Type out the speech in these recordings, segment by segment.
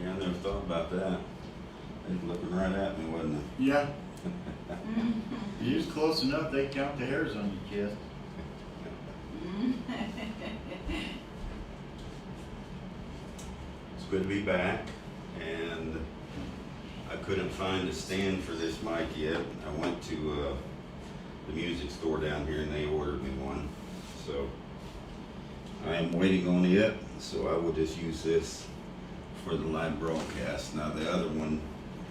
Yeah, I never thought about that. They was looking right at me, wasn't they? Yeah. You was close enough, they count the hairs on your chest. It's good to be back, and I couldn't find a stand for this mic yet. I went to the music store down here and they ordered me one. So I am waiting on it, so I will just use this for the live broadcast. Now the other one,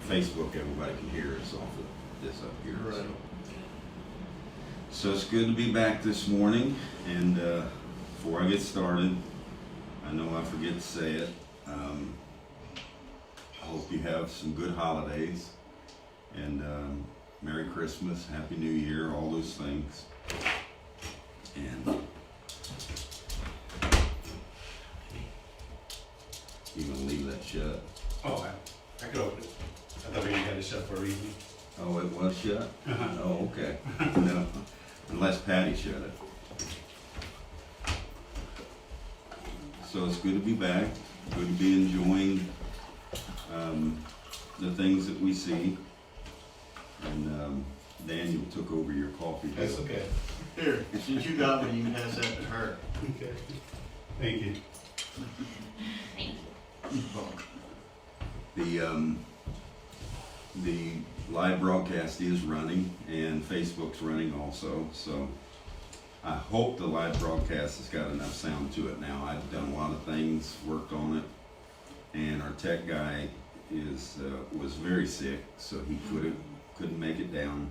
Facebook, everybody can hear us off of this up here. Right. So it's good to be back this morning, and before I get started, I know I forget to say it. I hope you have some good holidays, and Merry Christmas, Happy New Year, all those things. And you gonna leave that shut? Oh, I could open it. I thought we had it shut for a reason. Oh, it was shut? Oh, okay. No, unless Patty shut it. So it's good to be back, good to be enjoying the things that we see. And Daniel took over your coffee. That's okay. Here, since you got one, you can pass that to her. Okay. Thank you. The live broadcast is running, and Facebook's running also. So I hope the live broadcast has got enough sound to it now. I've done a lot of things, worked on it, and our tech guy was very sick, so he couldn't make it down.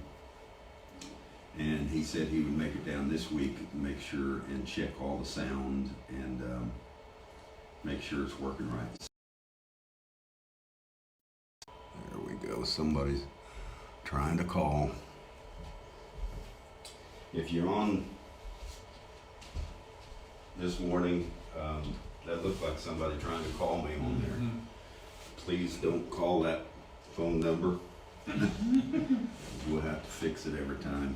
And he said he would make it down this week, make sure and check all the sound and make sure it's working right. There we go. Somebody's trying to call. If you're on this morning, that looked like somebody trying to call me on there. Please don't call that phone number. We'll have to fix it every time.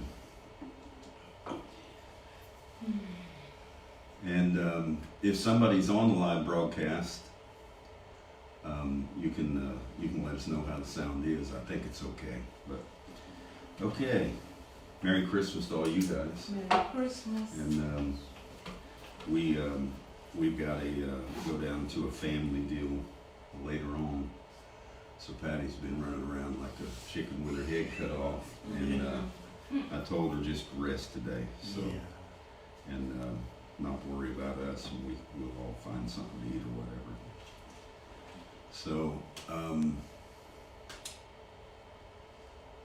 And if somebody's on the live broadcast, you can let us know how the sound is. I think it's okay. But okay, Merry Christmas to all you guys. Merry Christmas. And we've got to go down to a family deal later on. So Patty's been running around like a chicken with her head cut off, and I told her just rest today. So and not worry about us, and we'll all find something to eat or whatever. So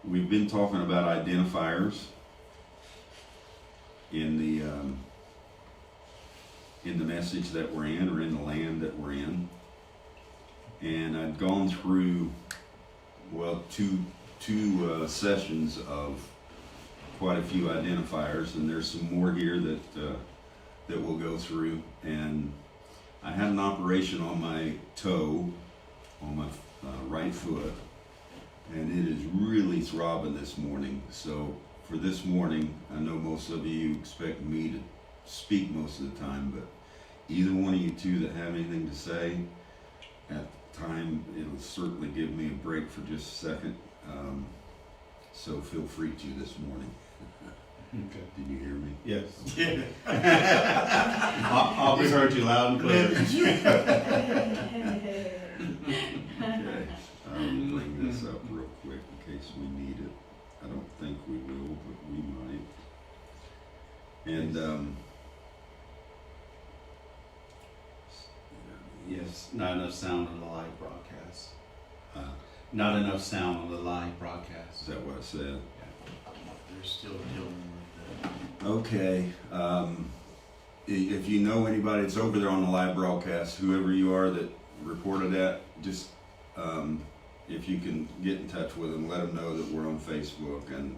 we've been talking about identifiers in the message that we're in, or in the land that we're in. And I'd gone through, well, two sessions of quite a few identifiers, and there's some more here that we'll go through. And I had an operation on my toe, on my right foot, and it is really throbbing this morning. So for this morning, I know most of you expect me to speak most of the time, but either one of you two that have anything to say at the time, it'll certainly give me a break for just a second. So feel free to this morning. Okay. Did you hear me? Yes. I'll be heard you loud and clear. Okay. I'll bring this up real quick in case we need it. I don't think we will, but we might. And Yes, not enough sound on the live broadcast. uh, Not enough sound on the live broadcast. is that what I said? They're still dealing with that. Okay. If you know anybody that's over there on the live broadcast, whoever you are that reported that, just if you can get in touch with them, let them know that we're on Facebook. And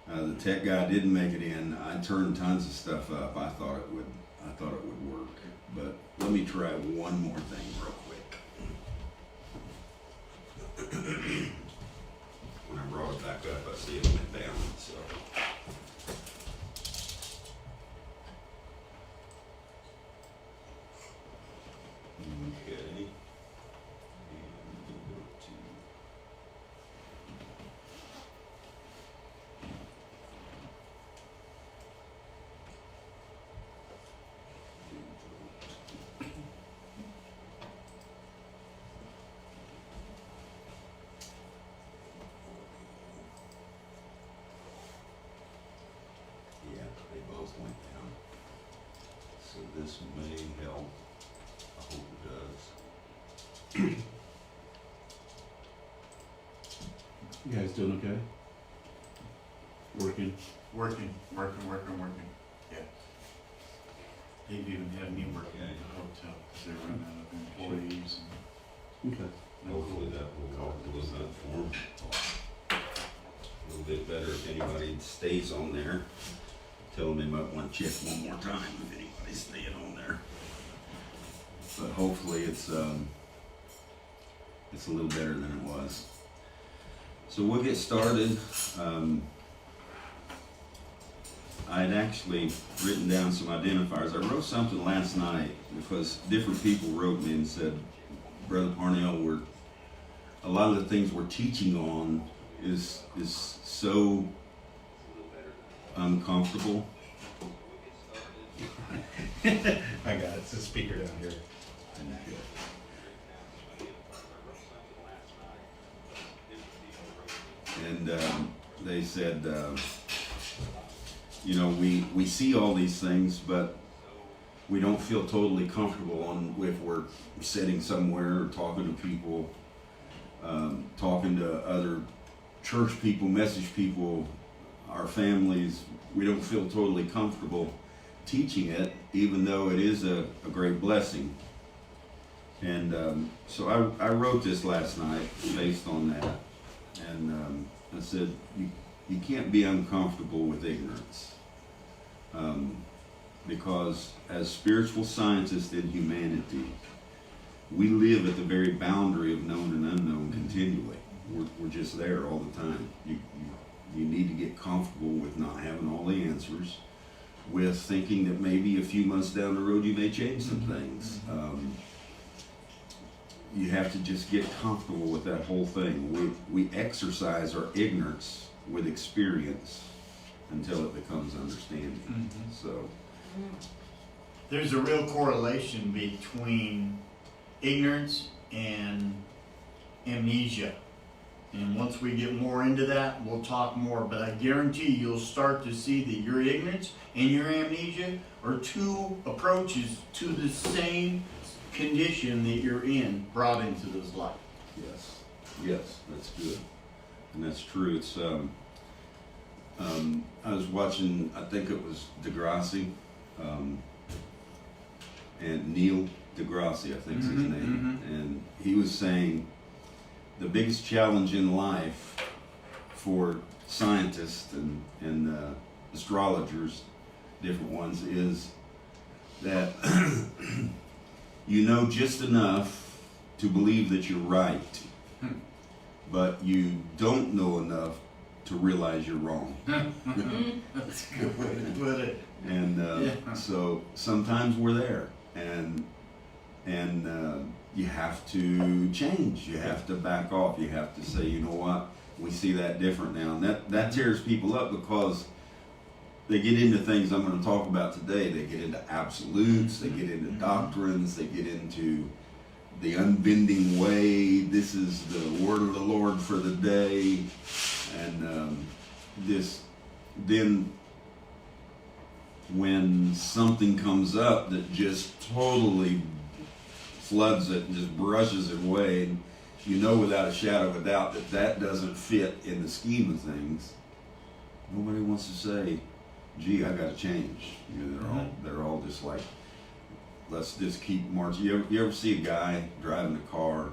the tech guy didn't make it in. I turned tons of stuff up. I thought it would work. But let me try one more thing real quick. When I brought it back up, I see it went down. So. Okay. this may help. I hope it does. You guys doing okay? Working? Working. Yeah. They've even had me working at the hotel because they're running out of employees. Okay. Hopefully that will help a little bit for them. A little bit better if anybody stays on there. Tell them they might want to check one more time if anybody's staying on there. But hopefully it's a little better than it was. So we'll get started. I had actually written down some identifiers. I wrote something last night because different people wrote me and said, Brother Parnell, a lot of the things we're teaching on is so uncomfortable. I got it. It's a speaker down here. And they said, we see all these things, but we don't feel totally comfortable if we're sitting somewhere or talking to people, talking to other church people, message people, our families. We don't feel totally comfortable teaching it, even though it is a great blessing. And so I wrote this last night based on that. And I said, you can't be uncomfortable with ignorance. Because as spiritual scientists in humanity, we live at the very boundary of known and unknown continually. We're just there all the time. You need to get comfortable with not having all the answers, with thinking that maybe a few months down the road you may change some things. You have to just get comfortable with that whole thing. We exercise our ignorance with experience until it becomes understanding. So There's a real correlation between ignorance and amnesia. And once we get more into that, we'll talk more. But I guarantee you'll start to see that your ignorance and your amnesia are two approaches to the same condition that you're in, brought into this life. yes, that's good, and that's true. It's I was watching, I think it was Degrassi, and Neil deGrasse, I think is his name, and he was saying the biggest challenge in life for scientists and astrologers, different ones, is that you know just enough to believe that you're right, but you don't know enough to realize you're wrong. That's a good way to put it. And so sometimes we're there, and you have to change. You have to back off. You have to say, you know what, we see that different now, and that tears people up because they get into things I'm going to talk about today. They get into absolutes. They get into doctrines. They get into the unbending way. This is the word of the Lord for the day, and then when something comes up that just totally floods it and just brushes it away, and you know without a shadow of a doubt that doesn't fit in the scheme of things, nobody wants to say, gee, I got to change. They're all just like, let's just keep marching. You ever see a guy driving a car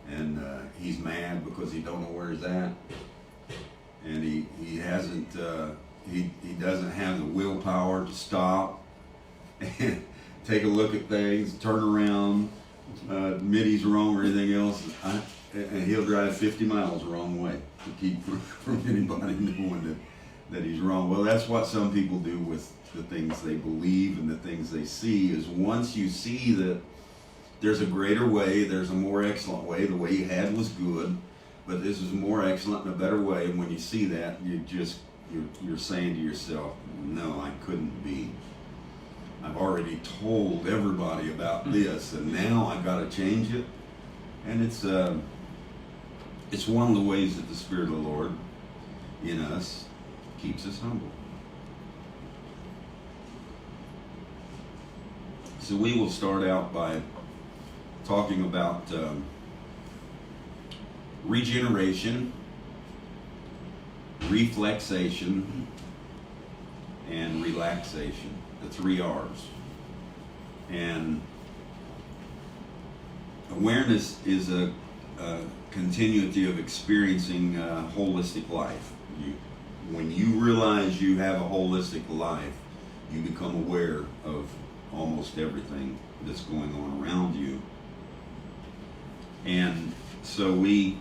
and he's mad because he don't know where he's at, and he hasn't he doesn't have the willpower to stop and take a look at things, turn around, admit he's wrong or anything else, and he'll drive 50 miles the wrong way to keep from anybody knowing that he's wrong. Well, that's what some people do with the things they believe and the things they see, is once you see that there's a greater way, there's a more excellent way, the way you had was good, but this is a more excellent and a better way, and when you see that, you're saying to yourself, no, I couldn't be. I've already told everybody about this, and now I've got to change it. And it's one of the ways that the Spirit of the Lord in us keeps us humble. So we will start out by talking about regeneration, reflexation, and relaxation, the 3 R's. And awareness is a continuity of experiencing holistic life. When you realize you have a holistic life, you become aware of almost everything that's going on around you. And so we're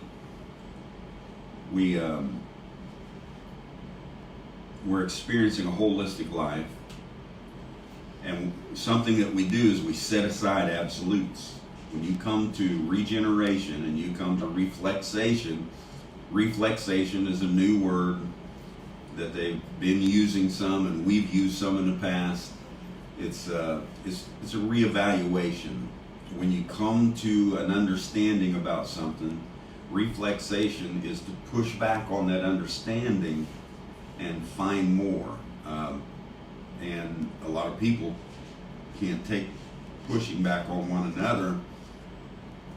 experiencing a holistic life, and something that we do is we set aside absolutes. When you come to regeneration and you come to reflexation, reflexation is a new word that they've been using some, and we've used some in the past. It's a reevaluation. When you come to an understanding about something, reflexation is to push back on that understanding and find more. And a lot of people can't take pushing back on one another.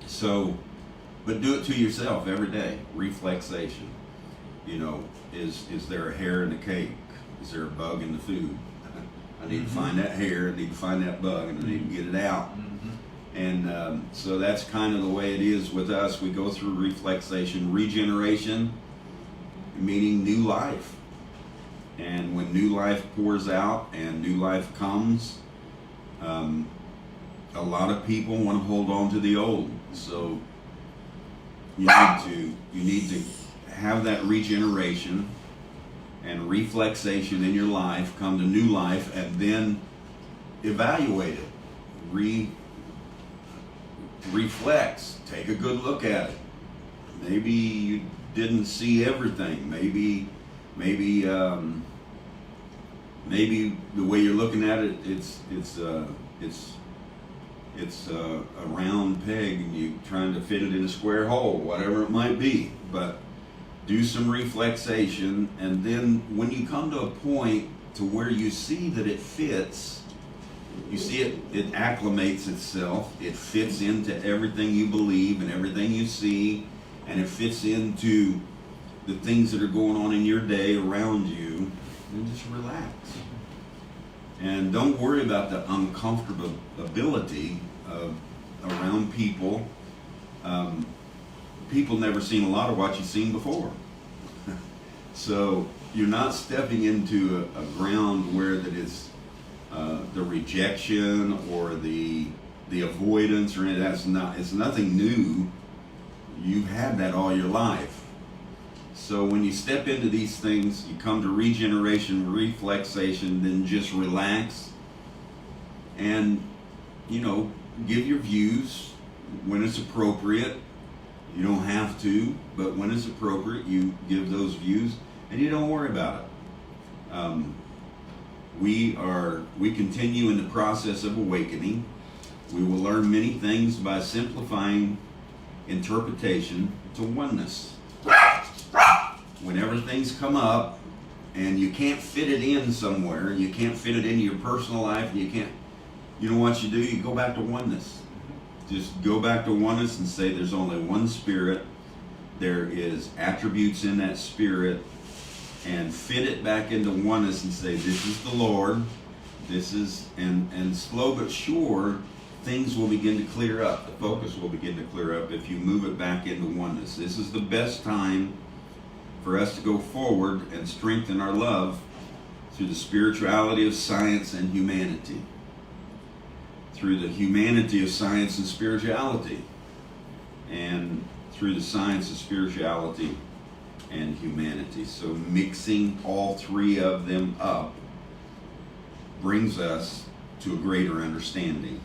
So, but do it to yourself every day. Reflexation. You know, is there a hair in the cake? Is there a bug in the food? I need to find that hair, I need to find that bug, and I need to get it out. And so that's kind of the way it is with us. We go through reflexation, regeneration, meaning new life. And when new life pours out and new life comes, a lot of people want to hold on to the old. So you need to have that regeneration and reflexation in your life, come to new life, and then evaluate it. Reflex. Take a good look at it. Maybe you didn't see everything. Maybe the way you're looking at it, it's a round peg and you're trying to fit it in a square hole, whatever it might be. But do some reflexation, and then when you come to a point to where you see that it fits, you see it acclimates itself, it fits into everything you believe and everything you see, and it fits into the things that are going on in your day around you, then just relax. And don't worry about the uncomfortability around people. People never seen a lot of what you've seen before. So you're not stepping into a ground where that is the rejection or the avoidance or anything. It's nothing new. You've had that all your life. So when you step into these things, you come to regeneration, reflexation, then just relax and, give your views when it's appropriate. You don't have to, but when it's appropriate, you give those views and you don't worry about it. We continue in the process of awakening. We will learn many things by simplifying interpretation to oneness. Whenever things come up and you can't fit it in somewhere, you can't fit it into your personal life, and you know what you do? You go back to oneness. Just go back to oneness and say there's only one spirit. There is attributes in that spirit, and fit it back into oneness and say this is the Lord. This is, and slow but sure, things will begin to clear up. The focus will begin to clear up if you move it back into oneness. This is the best time for us to go forward and strengthen our love through the spirituality of science and humanity. Through the humanity of science and spirituality. And through the science of spirituality and humanity. So mixing all three of them up brings us to a greater understanding.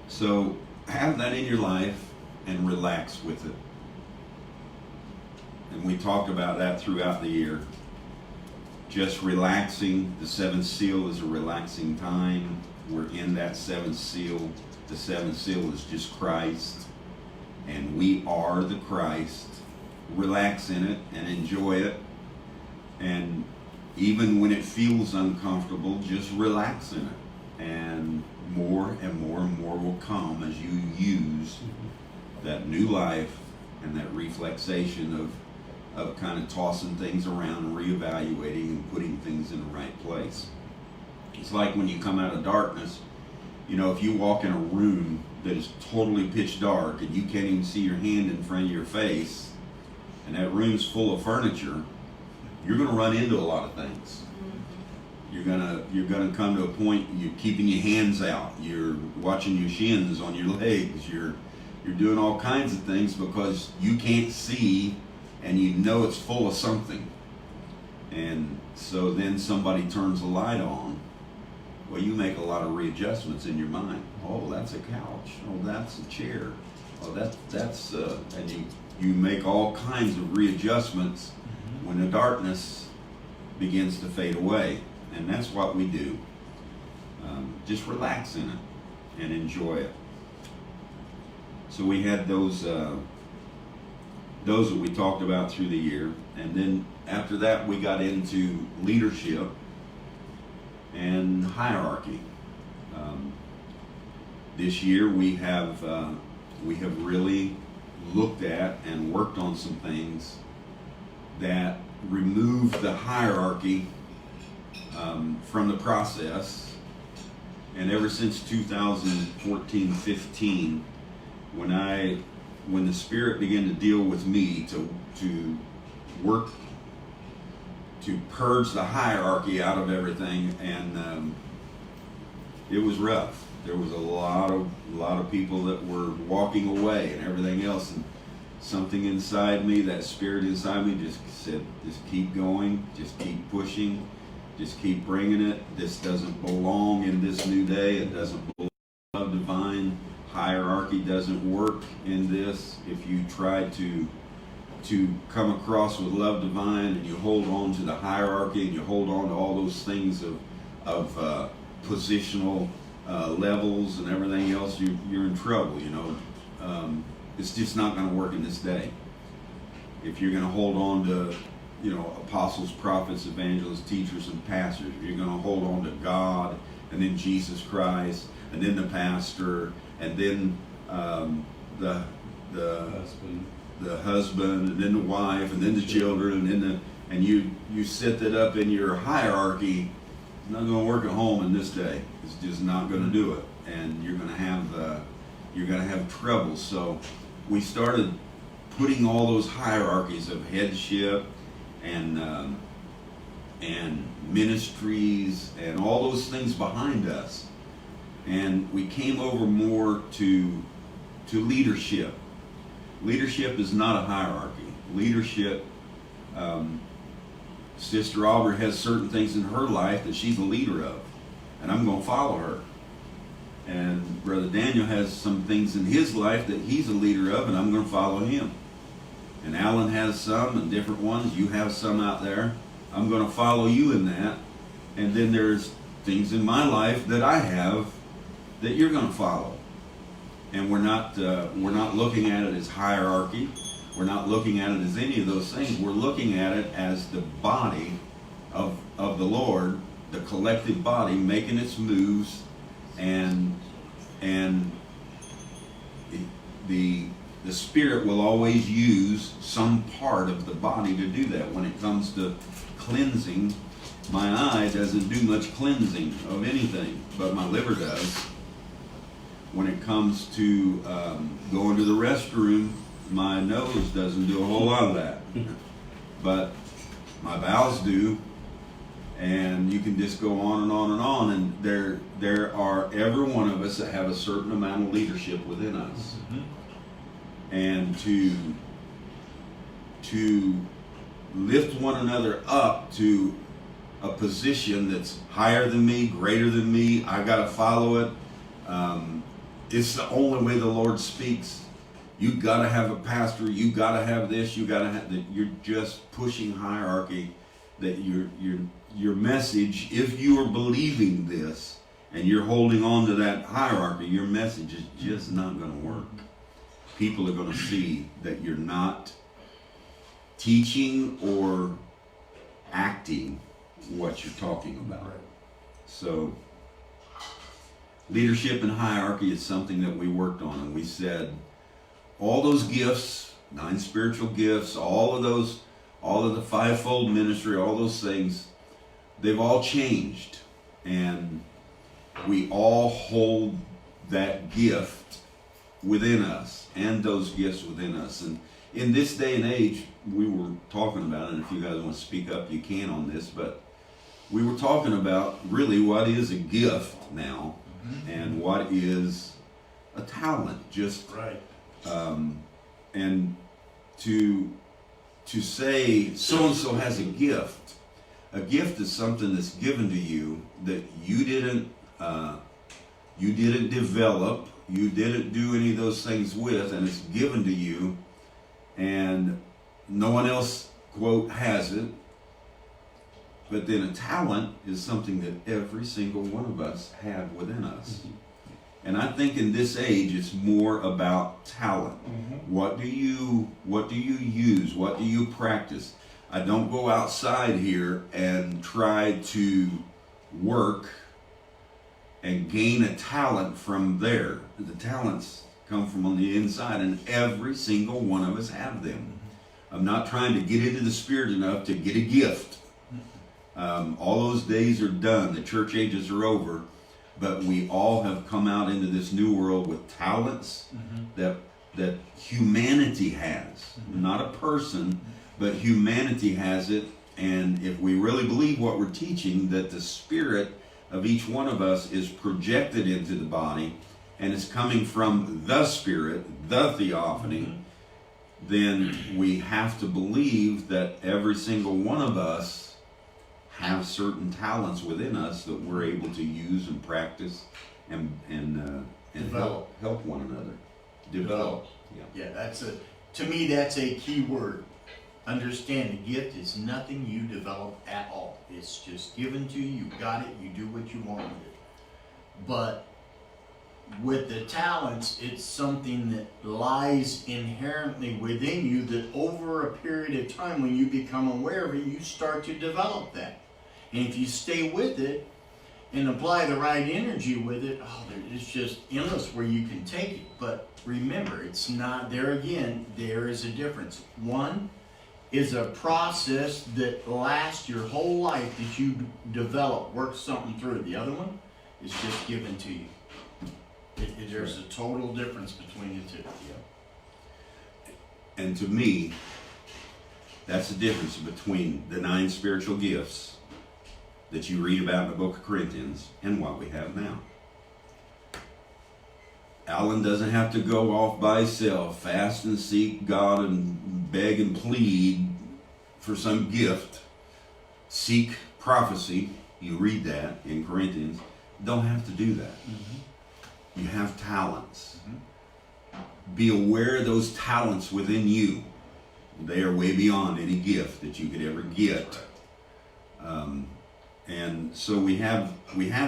So have that in your life and relax with it. And we talked about that throughout the year. Just relaxing. The seventh seal is a relaxing time. We're in that seventh seal. The seventh seal is just Christ. And we are the Christ. Relax in it and enjoy it. And even when it feels uncomfortable, just relax in it. and more and more and more will come as you use that new life and that reflexation of kind of tossing things around and reevaluating and putting things in the right place. It's like when you come out of darkness, you know, if you walk in a room that is totally pitch dark and you can't even see your hand in front of your face, and that room's full of furniture, you're going to run into a lot of things. You're gonna come to a point you're keeping your hands out, you're watching your shins on your legs, you're doing all kinds of things because you can't see and you know it's full of something. And so then somebody turns the light on. Well, you make a lot of readjustments in your mind. Oh, that's a couch. Oh, that's a chair. Oh, that's and you make all kinds of readjustments when the darkness begins to fade away. And that's what we do. Just relax in it and enjoy it. So we had those that we talked about through the year, and then after that we got into leadership and hierarchy. This year we have really looked at and worked on some things that remove the hierarchy from the process. And ever since 2014-15, when the Spirit began to deal with me to work to purge the hierarchy out of everything, and it was rough. There was a lot of people that were walking away and everything else, and something inside me, that spirit inside me, just said, just keep going, just keep pushing. Just keep bringing it. This doesn't belong in this new day. It doesn't belong. Love divine hierarchy doesn't work in this. If you try to come across with love divine and you hold on to the hierarchy and you hold on to all those things of positional levels and everything else, you're in trouble. You know, it's just not going to work in this day. If you're going to hold on to, you know, apostles, prophets, evangelists, teachers, and pastors, if you're going to hold on to God, and then Jesus Christ, and then the pastor, and then the husband, and then the wife, and then the children, and you set that up in your hierarchy, it's not going to work at home in this day. It's just not going to do it, and you're going to have trouble. So we started putting all those hierarchies of headship and ministries and all those things behind us, and we came over more to leadership. Leadership is not a hierarchy. Leadership, Sister Aubrey has certain things in her life that she's a leader of, and I'm going to follow her. And Brother Daniel has some things in his life that he's a leader of, and I'm going to follow him. And Alan has some, and different ones. You have some out there. I'm going to follow you in that. And then there's things in my life that I have that you're going to follow. And we're not looking at it as hierarchy. We're not looking at it as any of those things. We're looking at it as the body of the Lord, the collective body making its moves, and the Spirit will always use some part of the body to do that. When it comes to cleansing, my eye doesn't do much cleansing of anything, but my liver does. When it comes to going to the restroom, my nose doesn't do a whole lot of that. But my bowels do, and you can just go on and on and on. And there are every one of us that have a certain amount of leadership within us. Mm-hmm. And to lift one another up to a position that's higher than me, greater than me, I got to follow it. It's the only way the Lord speaks. You got to have a pastor. You got to have this. You got to have that. You're just pushing hierarchy. That your message, if you are believing this and you're holding on to that hierarchy, your message is just not going to work. People are going to see that you're not teaching or acting what you're talking about. Right. So leadership and hierarchy is something that we worked on, and we said all those gifts, 9 spiritual gifts, all of the fivefold ministry, all those things, they've all changed, and we all hold that gift within us and those gifts within us. And in this day and age, we were talking about it, and if you guys want to speak up, you can on this, but we were talking about really what is a gift now and what is a talent. Just Right. and to say so-and-so has a gift. A gift is something that's given to you that you didn't develop, you didn't do any of those things with, and it's given to you, and no one else, quote, has it. But then a talent is something that every single one of us have within us. And I think in this age, it's more about talent. What do you use? What do you practice? I don't go outside here and try to work and gain a talent from there. The talents come from on the inside, and every single one of us have them. I'm not trying to get into the Spirit enough to get a gift. All those days are done. The church ages are over. But we all have come out into this new world with talents that humanity has. Not a person, but humanity has it. And if we really believe what we're teaching, that the spirit of each one of us is projected into the body and is coming from the Spirit, the theophany, then we have to believe that every single one of us have certain talents within us that we're able to use and practice and help one another. Develop. Yeah, to me, that's a key word. Understand, a gift is nothing you develop at all. It's just given to you. You got it, you do what you want with it. But with the talents, it's something that lies inherently within you that over a period of time, when you become aware of it, you start to develop that. And if you stay with it and apply the right energy with it, it's just endless where you can take it. But remember, it's not, there again, there is a difference. One is a process that lasts your whole life that you develop, work something through. The other one is just given to you. There's a total difference between the two. And to me, that's the difference between the 9 spiritual gifts that you read about in the book of Corinthians and what we have now. Alan doesn't have to go off by himself, fast and seek God and beg and plead for some gift. Seek prophecy. You read that in Corinthians. Don't have to do that. You have talents. Be aware of those talents within you. They are way beyond any gift that you could ever get. And so we have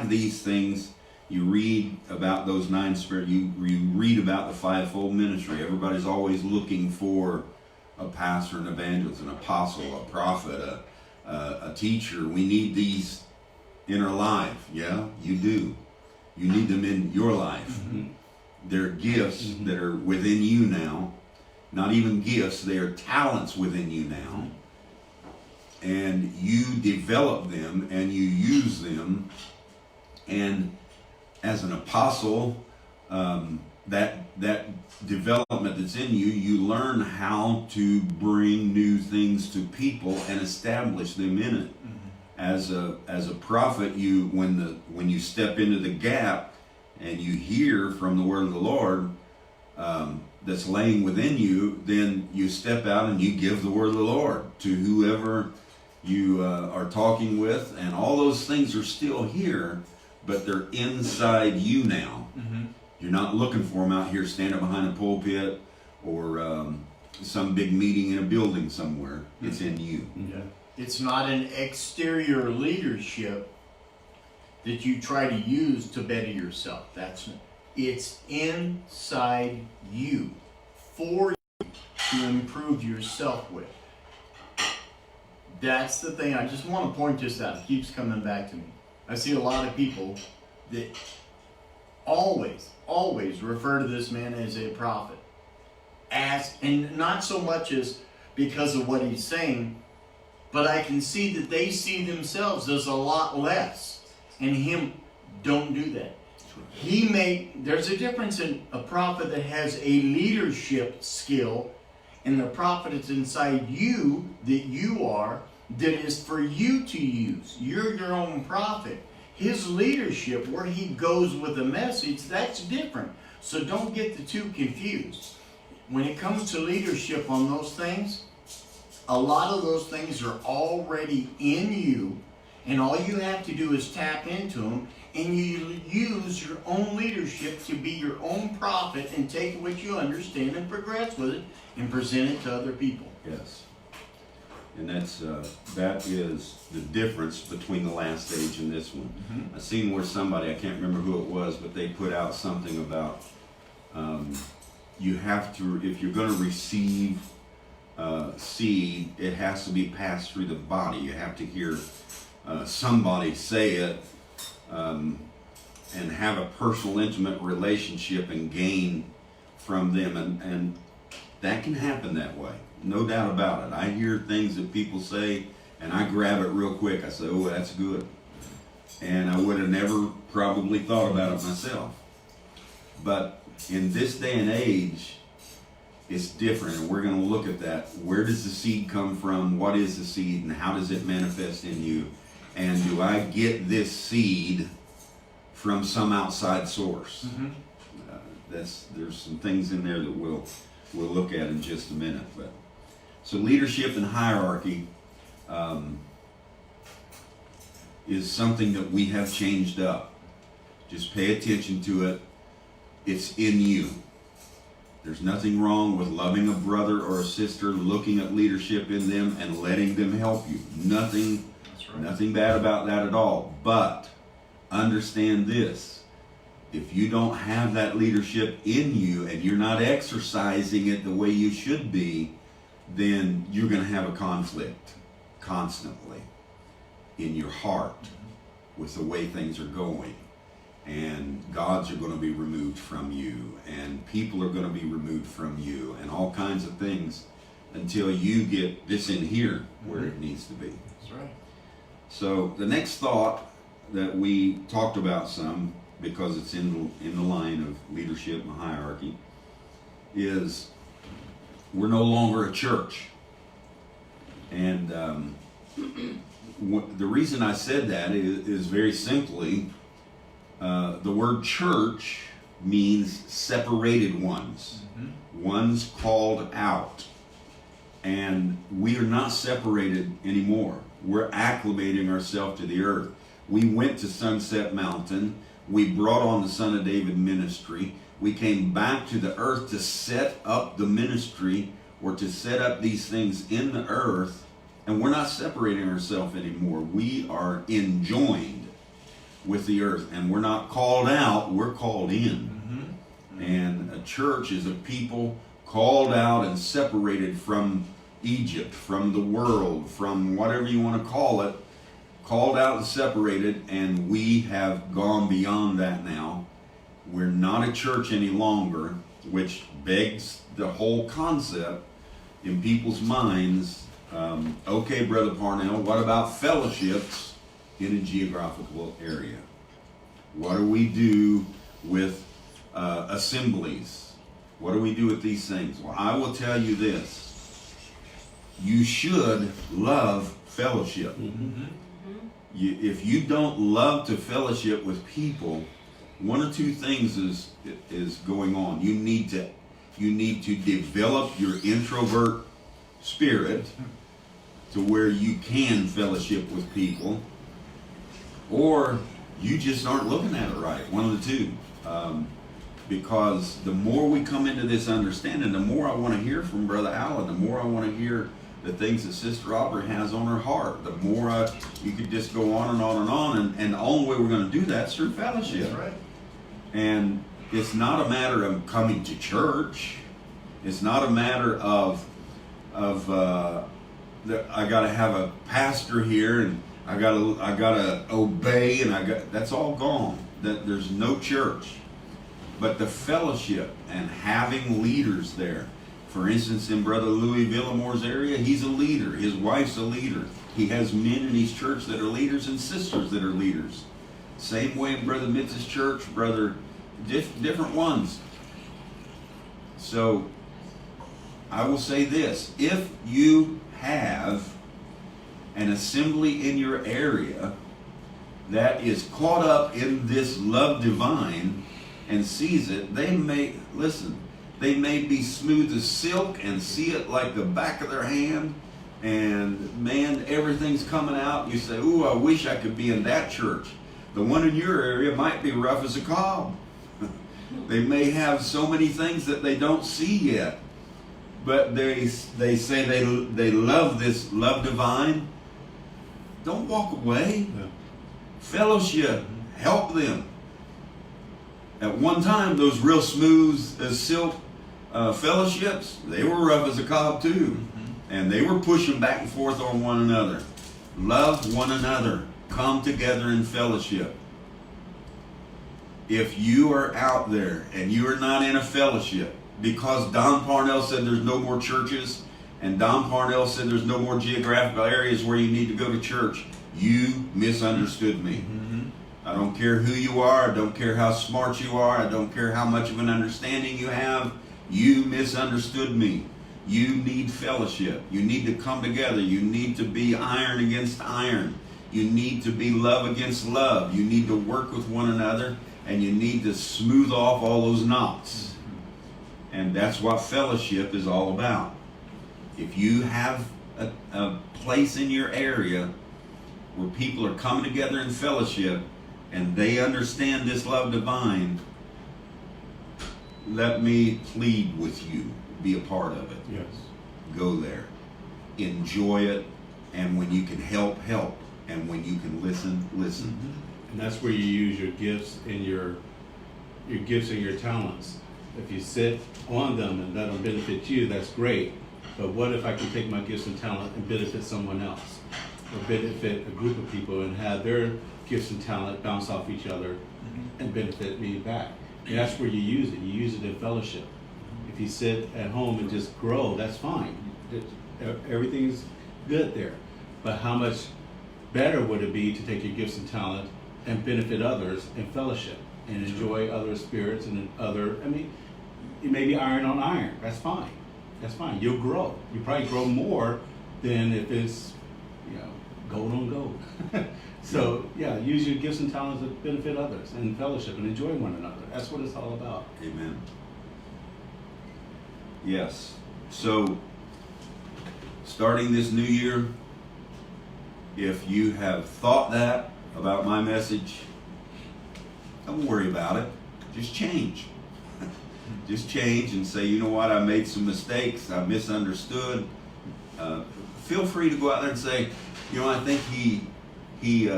these things. You read about those 9 spirits. You read about the fivefold ministry. Everybody's always looking for a pastor, an evangelist, an apostle, a prophet, a teacher. We need these in our life. Yeah, you do. You need them in your life. They're gifts that are within you now. Not even gifts, they are talents within you now. And you develop them and you use them. And as an apostle, that development that's in you, you learn how to bring new things to people and establish them in it. As a prophet, when you step into the gap and you hear from the word of the Lord that's laying within you, then you step out and you give the word of the Lord to whoever you are talking with, and all those things are still here, but they're inside you now. You're not looking for them out here standing behind a pulpit or some big meeting in a building somewhere. It's in you. It's not an exterior leadership that you try to use to better yourself. It's inside you, for you, to improve yourself with. That's the thing. I just want to point this out. It keeps coming back to me. I see a lot of people that always refer to this man as a prophet. And not so much as because of what he's saying, but I can see that they see themselves as a lot less. And him, don't do that. There's a difference in a prophet that has a leadership skill and the prophet that's inside you, that you are, that is for you to use. You're your own prophet. His leadership, where he goes with the message, that's different. So don't get the two confused. When it comes to leadership on those things, a lot of those things are already in you, and all you have to do is tap into them, and you use your own leadership to be your own prophet and take what you understand and progress with it and present it to other people. Yes. And that is the difference between the last stage and this one. Mm-hmm. I seen where somebody, I can't remember who it was, but they put out something about you have to, if you're going to receive seed, it has to be passed through the body. You have to hear somebody say it and have a personal, intimate relationship and gain from them. And that can happen that way. No doubt about it. I hear things that people say and I grab it real quick. I say, oh, that's good. And I would have never probably thought about it myself. But in this day and age, it's different, and we're going to look at that. Where does the seed come from? What is the seed, and how does it manifest in you? And do I get this seed from some outside source? Mm-hmm. There's some things in there that we'll look at in just a minute. But so leadership and hierarchy is something that we have changed up. Just pay attention to it. It's in you. There's nothing wrong with loving a brother or a sister, looking at leadership in them and letting them help you. Nothing, That's right. nothing bad about that at all. But understand this. If you don't have that leadership in you and you're not exercising it the way you should be, then you're going to have a conflict constantly in your heart with the way things are going. And gods are going to be removed from you, and people are going to be removed from you, and all kinds of things until you get this in here where it needs to be. That's right. So the next thought that we talked about some, because it's in the line of leadership and hierarchy, is we're no longer a church. And the reason I said that is very simply, the word church means separated ones, ones called out. And we are not separated anymore. We're acclimating ourselves to the earth. We went to Sunset Mountain. We brought on the Son of David ministry. We came back to the earth to set up the ministry, or to set up these things in the earth. And we're not separating ourselves anymore. We are enjoined with the earth, and we're not called out, we're called in. And a church is a people called out and separated from Egypt, from the world, from whatever you want to call it, called out and separated, and we have gone beyond that now. We're not a church any longer, which begs the whole concept in people's minds. Okay, Brother Parnell, what about fellowships in a geographical area? What do we do with assemblies? What do we do with these things? Well, I will tell you this. You should love fellowship. If you don't love to fellowship with people, one of two things is going on. You need to develop your introvert spirit to where you can fellowship with people, or you just aren't looking at it right. One of the two. Because the more we come into this understanding, the more I want to hear from Brother Alan, the more I want to hear the things that Sister Aubrey has on her heart, the more you could just go on and on and on, and the only way we're going to do that is through fellowship. That's right. And it's not a matter of coming to church. It's not a matter of I got to have a pastor here, and I gotta obey, and that's all gone. That there's no church. But the fellowship and having leaders there. For instance, in Brother Louis Villamore's area, he's a leader. His wife's a leader. He has men in his church that are leaders and sisters that are leaders. Same way in Brother Mitz's church, different ones. So, I will say this. If you have an assembly in your area that is caught up in this love divine and sees it, they may be smooth as silk and see it like the back of their hand, and man, everything's coming out. You say, ooh, I wish I could be in that church. The one in your area might be rough as a cob. They may have so many things that they don't see yet, but they say they love this love divine. Don't walk away. Yeah. Fellowship, help them. At one time, those real smooth as silk fellowships, they were rough as a cob too. And they were pushing back and forth on one another. Love one another. Come together in fellowship. If you are out there and you are not in a fellowship, because Don Parnell said there's no more churches, and Don Parnell said there's no more geographical areas where you need to go to church, you misunderstood me. I don't care who you are. I don't care how smart you are. I don't care how much of an understanding you have. You misunderstood me. You need fellowship. You need to come together. You need to be iron against iron. You need to be love against love. You need to work with one another, and you need to smooth off all those knots. And that's what fellowship is all about. If you have a place in your area where people are coming together in fellowship and they understand this love divine, let me plead with you. Be a part of it. Yes. Go there. Enjoy it. And when you can help, help. And when you can listen, listen. And that's where you use your gifts and your gifts and your talents. If you sit on them and let them benefit you, that's great. But what if I can take my gifts and talent and benefit someone else? Or benefit a group of people and have their gifts and talent bounce off each other and benefit me back? And that's where you use it. You use it in fellowship. If you sit at home and just grow, that's fine. Everything's good there. But how much better would it be to take your gifts and talent and benefit others in fellowship and enjoy other spirits and it may be iron on iron. That's fine. That's fine. You'll grow. You probably grow more than if it's, gold on gold. So yeah, use your gifts and talents to benefit others and fellowship and enjoy one another. That's what it's all about. Amen. Yes. So, starting this new year, if you have thought that about my message, don't worry about it. Just change. Just change and say, you know what, I made some mistakes. I misunderstood. Feel free to go out there and say, I think he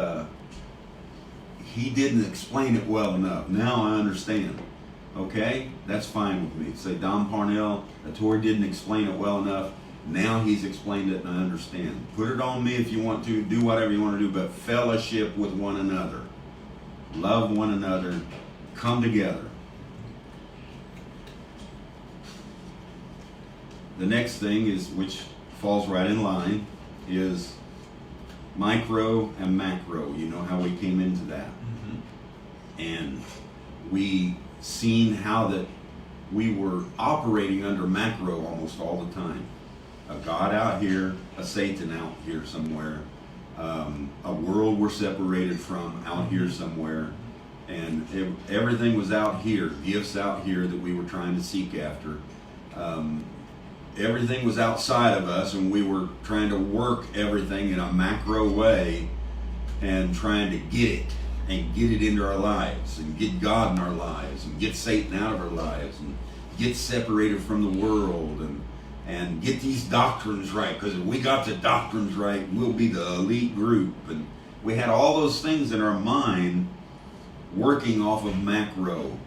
didn't explain it well enough. Now I understand. Okay? That's fine with me. Say, Don Parnell, Atori didn't explain it well enough. Now he's explained it and I understand. Put it on me if you want to. Do whatever you want to do, but fellowship with one another. Love one another. Come together. The next thing is, which falls right in line, is micro and macro. You know how we came into that. And we seen how that we were operating under macro almost all the time. A God out here, a Satan out here somewhere, a world we're separated from out here somewhere, and everything was out here, gifts out here that we were trying to seek after. Everything was outside of us, and we were trying to work everything in a macro way and trying to get it and get it into our lives and get God in our lives and get Satan out of our lives and get separated from the world and get these doctrines right, because if we got the doctrines right, we'll be the elite group. And we had all those things in our mind working off of macro.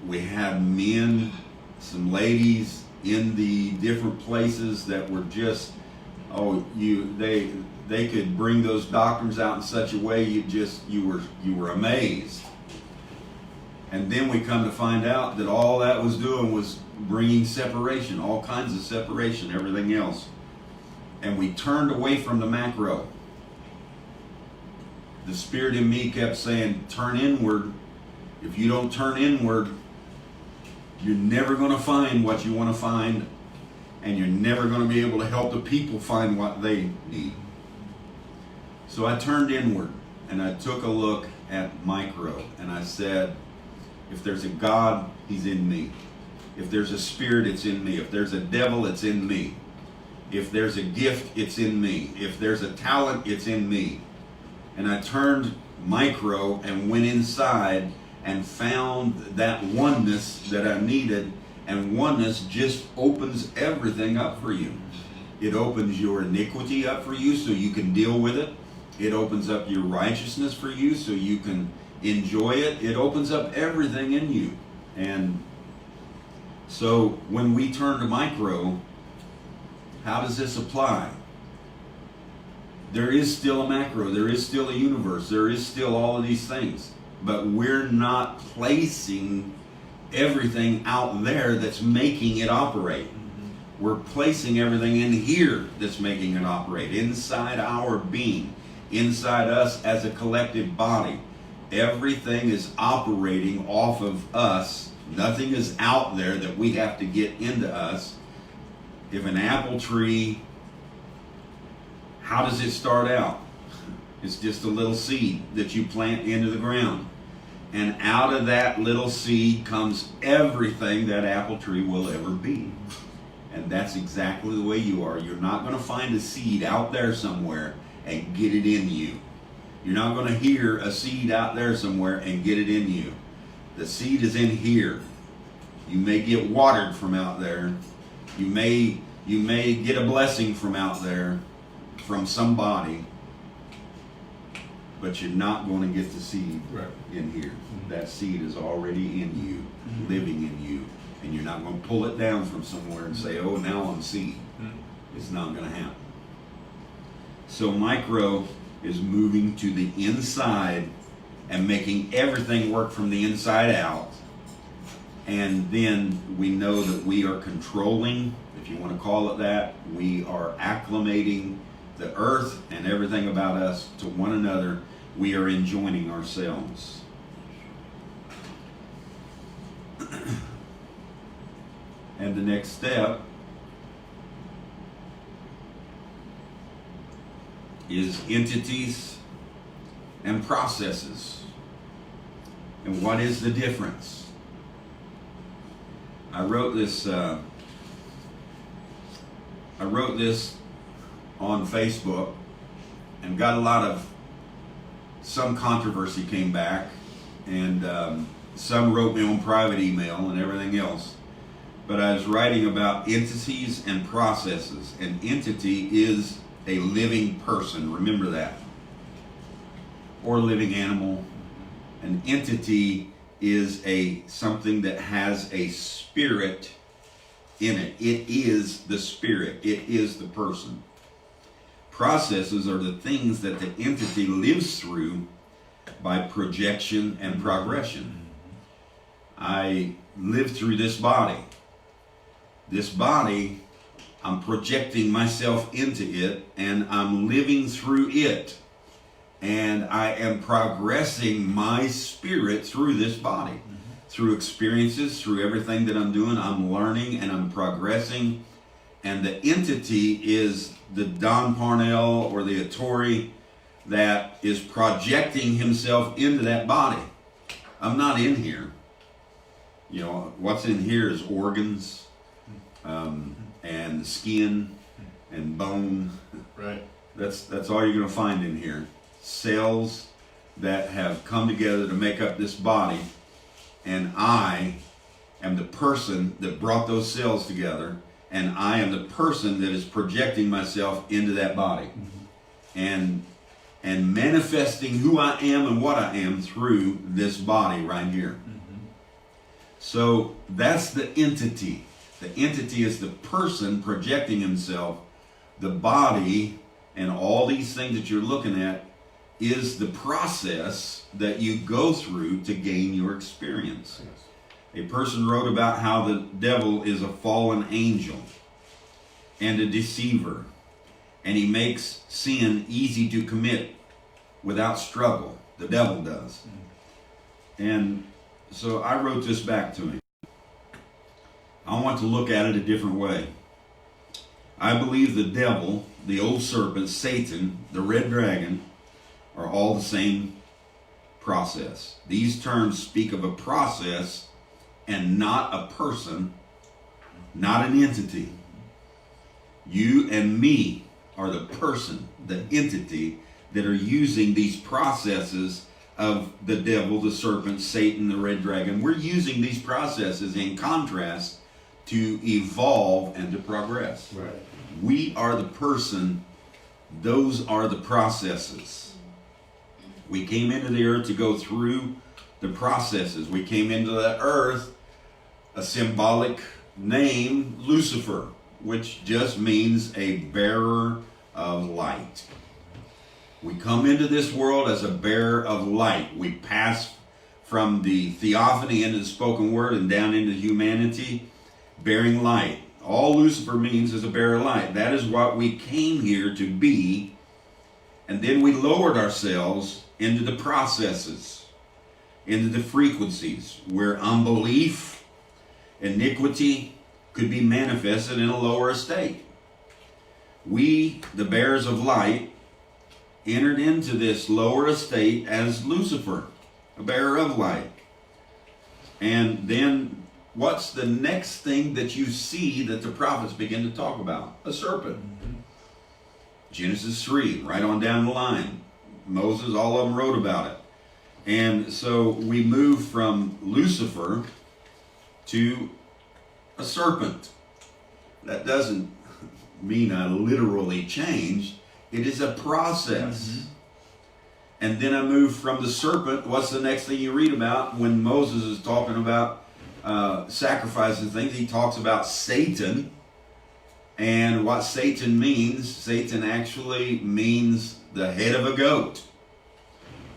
We had men, some ladies in the different places that were just, they could bring those doctrines out in such a way you were amazed. And then we come to find out that all that was doing was bringing separation, all kinds of separation, everything else. And we turned away from the macro. The spirit in me kept saying, turn inward. If you don't turn inward, you're never going to find what you want to find, and you're never going to be able to help the people find what they need. So I turned inward, and I took a look at micro, and I said, if there's a God, he's in me. If there's a spirit, it's in me. If there's a devil, it's in me. If there's a gift, it's in me. If there's a talent, it's in me. And I turned micro and went inside and found that oneness that I needed. And oneness just opens everything up for you. It opens your iniquity up for you so you can deal with it. It opens up your righteousness for you so you can enjoy it. It opens up everything in you. And so when we turn to micro, how does this apply? There is still a macro, there is still a universe, there is still all of these things. But we're not placing everything out there that's making it operate. We're placing everything in here that's making it operate, inside our being, inside us as a collective body. Everything is operating off of us. Nothing is out there that we have to get into us. If an apple tree, how does it start out? It's just a little seed that you plant into the ground. And out of that little seed comes everything that apple tree will ever be. And that's exactly the way you are. You're not going to find a seed out there somewhere and get it in you. You're not going to hear a seed out there somewhere and get it in you. The seed is in here. You may get watered from out there. You may get a blessing from out there, from somebody, but you're not going to get the seed in here. That seed is already in you, living in you, and you're not going to pull it down from somewhere and say, oh, now I'm seed. It's not going to happen. So micro is moving to the inside and making everything work from the inside out. And then we know that we are controlling, if you want to call it that, we are acclimating the earth and everything about us to one another. We are enjoining ourselves. And the next step is entities and processes. And what is the difference? I wrote this on Facebook and got a lot of, some controversy came back, and some wrote me on private email and everything else. But I was writing about entities and processes. An entity is a living person, remember that, or living animal. An entity is something that has a spirit in it. It is the spirit. It is the person. Processes are the things that the entity lives through by projection and progression. I live through this body. This body, I'm projecting myself into it, and I'm living through it. And I am progressing my spirit through this body. Through experiences, through everything that I'm doing, I'm learning and I'm progressing. And the entity is the Don Parnell or the Atori that is projecting himself into that body. I'm not in here. You know, what's in here is organs, and skin and bone. Right. That's all you're going to find in here. Cells that have come together to make up this body, and I am the person that brought those cells together, and I am the person that is projecting myself into that body, and manifesting who I am and what I am through this body right here. So that's the entity. The entity is the person projecting himself. The body and all these things that you're looking at is the process that you go through to gain your experience. A person wrote about how the devil is a fallen angel and a deceiver, and he makes sin easy to commit without struggle. The devil does. And so I wrote this back to him. I want to look at it a different way. I believe the devil, the old serpent, Satan, the red dragon, are all the same process. These terms speak of a process and not a person, not an entity. You and me are the person, the entity that are using these processes of the devil, the serpent, Satan, the red dragon. We're using these processes in contrast to evolve and to progress. Right. We are the person, those are the processes. We came into the earth to go through the processes. We came into the earth, a symbolic name, Lucifer, which just means a bearer of light. We come into this world as a bearer of light. We pass from the theophany into the spoken word and down into humanity, bearing light. All Lucifer means is a bearer of light. That is what we came here to be. And then we lowered ourselves into the processes, into the frequencies where unbelief, iniquity could be manifested in a lower estate. We, the bearers of light, entered into this lower estate as Lucifer, a bearer of light. And then what's the next thing that you see that the prophets begin to talk about? A serpent. Genesis 3, right on down the line. Moses, all of them wrote about it. And so we move from Lucifer to a serpent. That doesn't mean I literally changed. It is a process. And then I move from the serpent. What's the next thing you read about when Moses is talking about sacrificing things? He talks about Satan. And what Satan means, Satan actually means the head of a goat.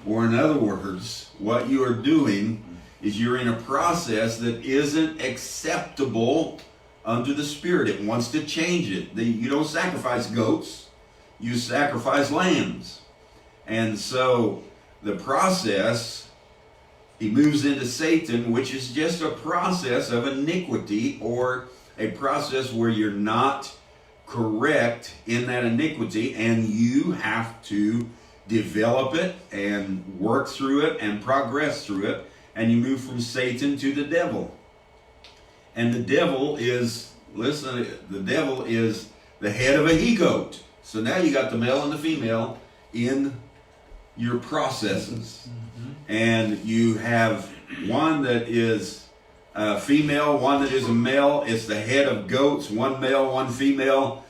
Or in other words, what you are doing is you're in a process that isn't acceptable unto the Spirit. It wants to change it. You don't sacrifice goats, you sacrifice lambs. And so the process, he moves into Satan, which is just a process of iniquity, or a process where you're not correct in that iniquity, and you have to develop it and work through it and progress through it. And you move from Satan to the devil. And the devil is, listen, the devil is the head of a he-goat. So now you got the male and the female in your processes. And you have one that is a female, one that is a male. It's the head of goats, one male, one female.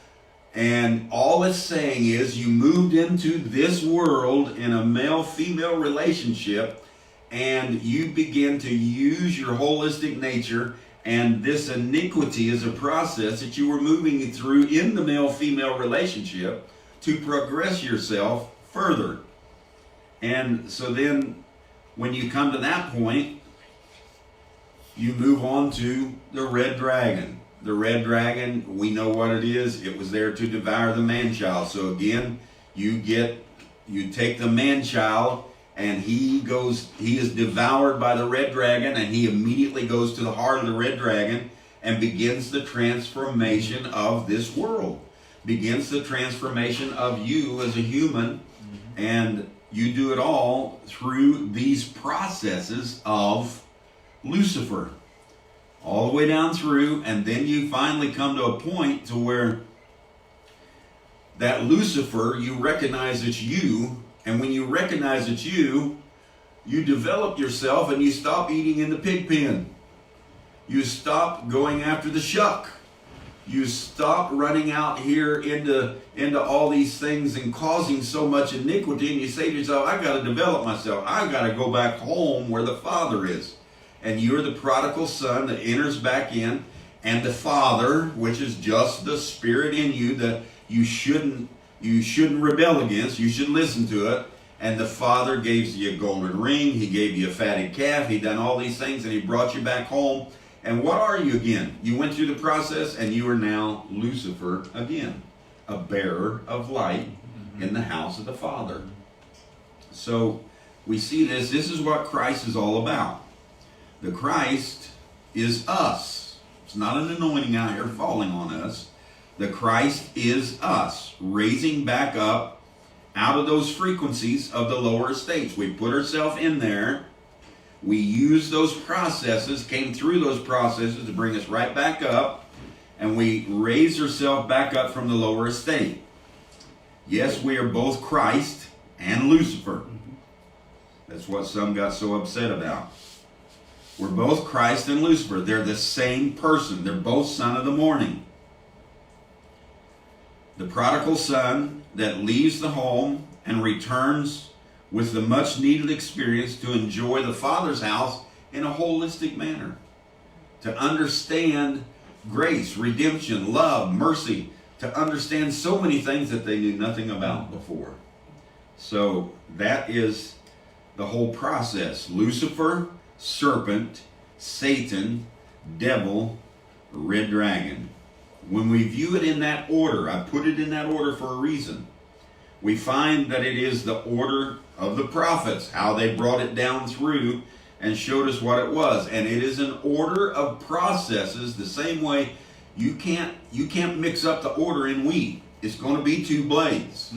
And all it's saying is you moved into this world in a male-female relationship, and you begin to use your holistic nature, and this iniquity is a process that you were moving through in the male-female relationship to progress yourself further. And so then when you come to that point, you move on to the red dragon. The red dragon, we know what it is. It was there to devour the man-child. So again, you take the man-child, and he is devoured by the red dragon, and he immediately goes to the heart of the red dragon and begins the transformation of this world. Begins the transformation of you as a human, and you do it all through these processes of Lucifer. All the way down through, and then you finally come to a point to where that Lucifer, you recognize it's you, and when you recognize it's you develop yourself and you stop eating in the pig pen. You stop going after the shuck. You stop running out here into all these things and causing so much iniquity, and you say to yourself, I got to develop myself. I got to go back home where the Father is. And you're the prodigal son that enters back in, and the Father, which is just the Spirit in you that you shouldn't rebel against, you should listen to it, And the father gave you a golden ring, he gave you a fatted calf, he done all these things, and he brought you back home. And what are you again? You went through the process, and you are now Lucifer again, a bearer of light in the house of the Father. So we see this. This is what Christ is all about. The Christ is us. It's not an anointing out here falling on us. The Christ is us, raising back up out of those frequencies of the lower estates. We put ourselves in there. We use those processes, came through those processes to bring us right back up, and we raise ourselves back up from the lower estate. Yes, we are both Christ and Lucifer. That's what some got so upset about. We're both Christ and Lucifer. They're the same person. They're both son of the morning. The prodigal son that leaves the home and returns with the much needed experience to enjoy the Father's house in a holistic manner. To understand grace, redemption, love, mercy. To understand so many things that they knew nothing about before. So that is the whole process. Lucifer, serpent, Satan, devil, red dragon. When we view it in that order, I put it in that order for a reason. We find that it is the order of the prophets, how they brought it down through and showed us what it was. And it is an order of processes the same way you can't mix up the order in wheat. It's going to be two blades.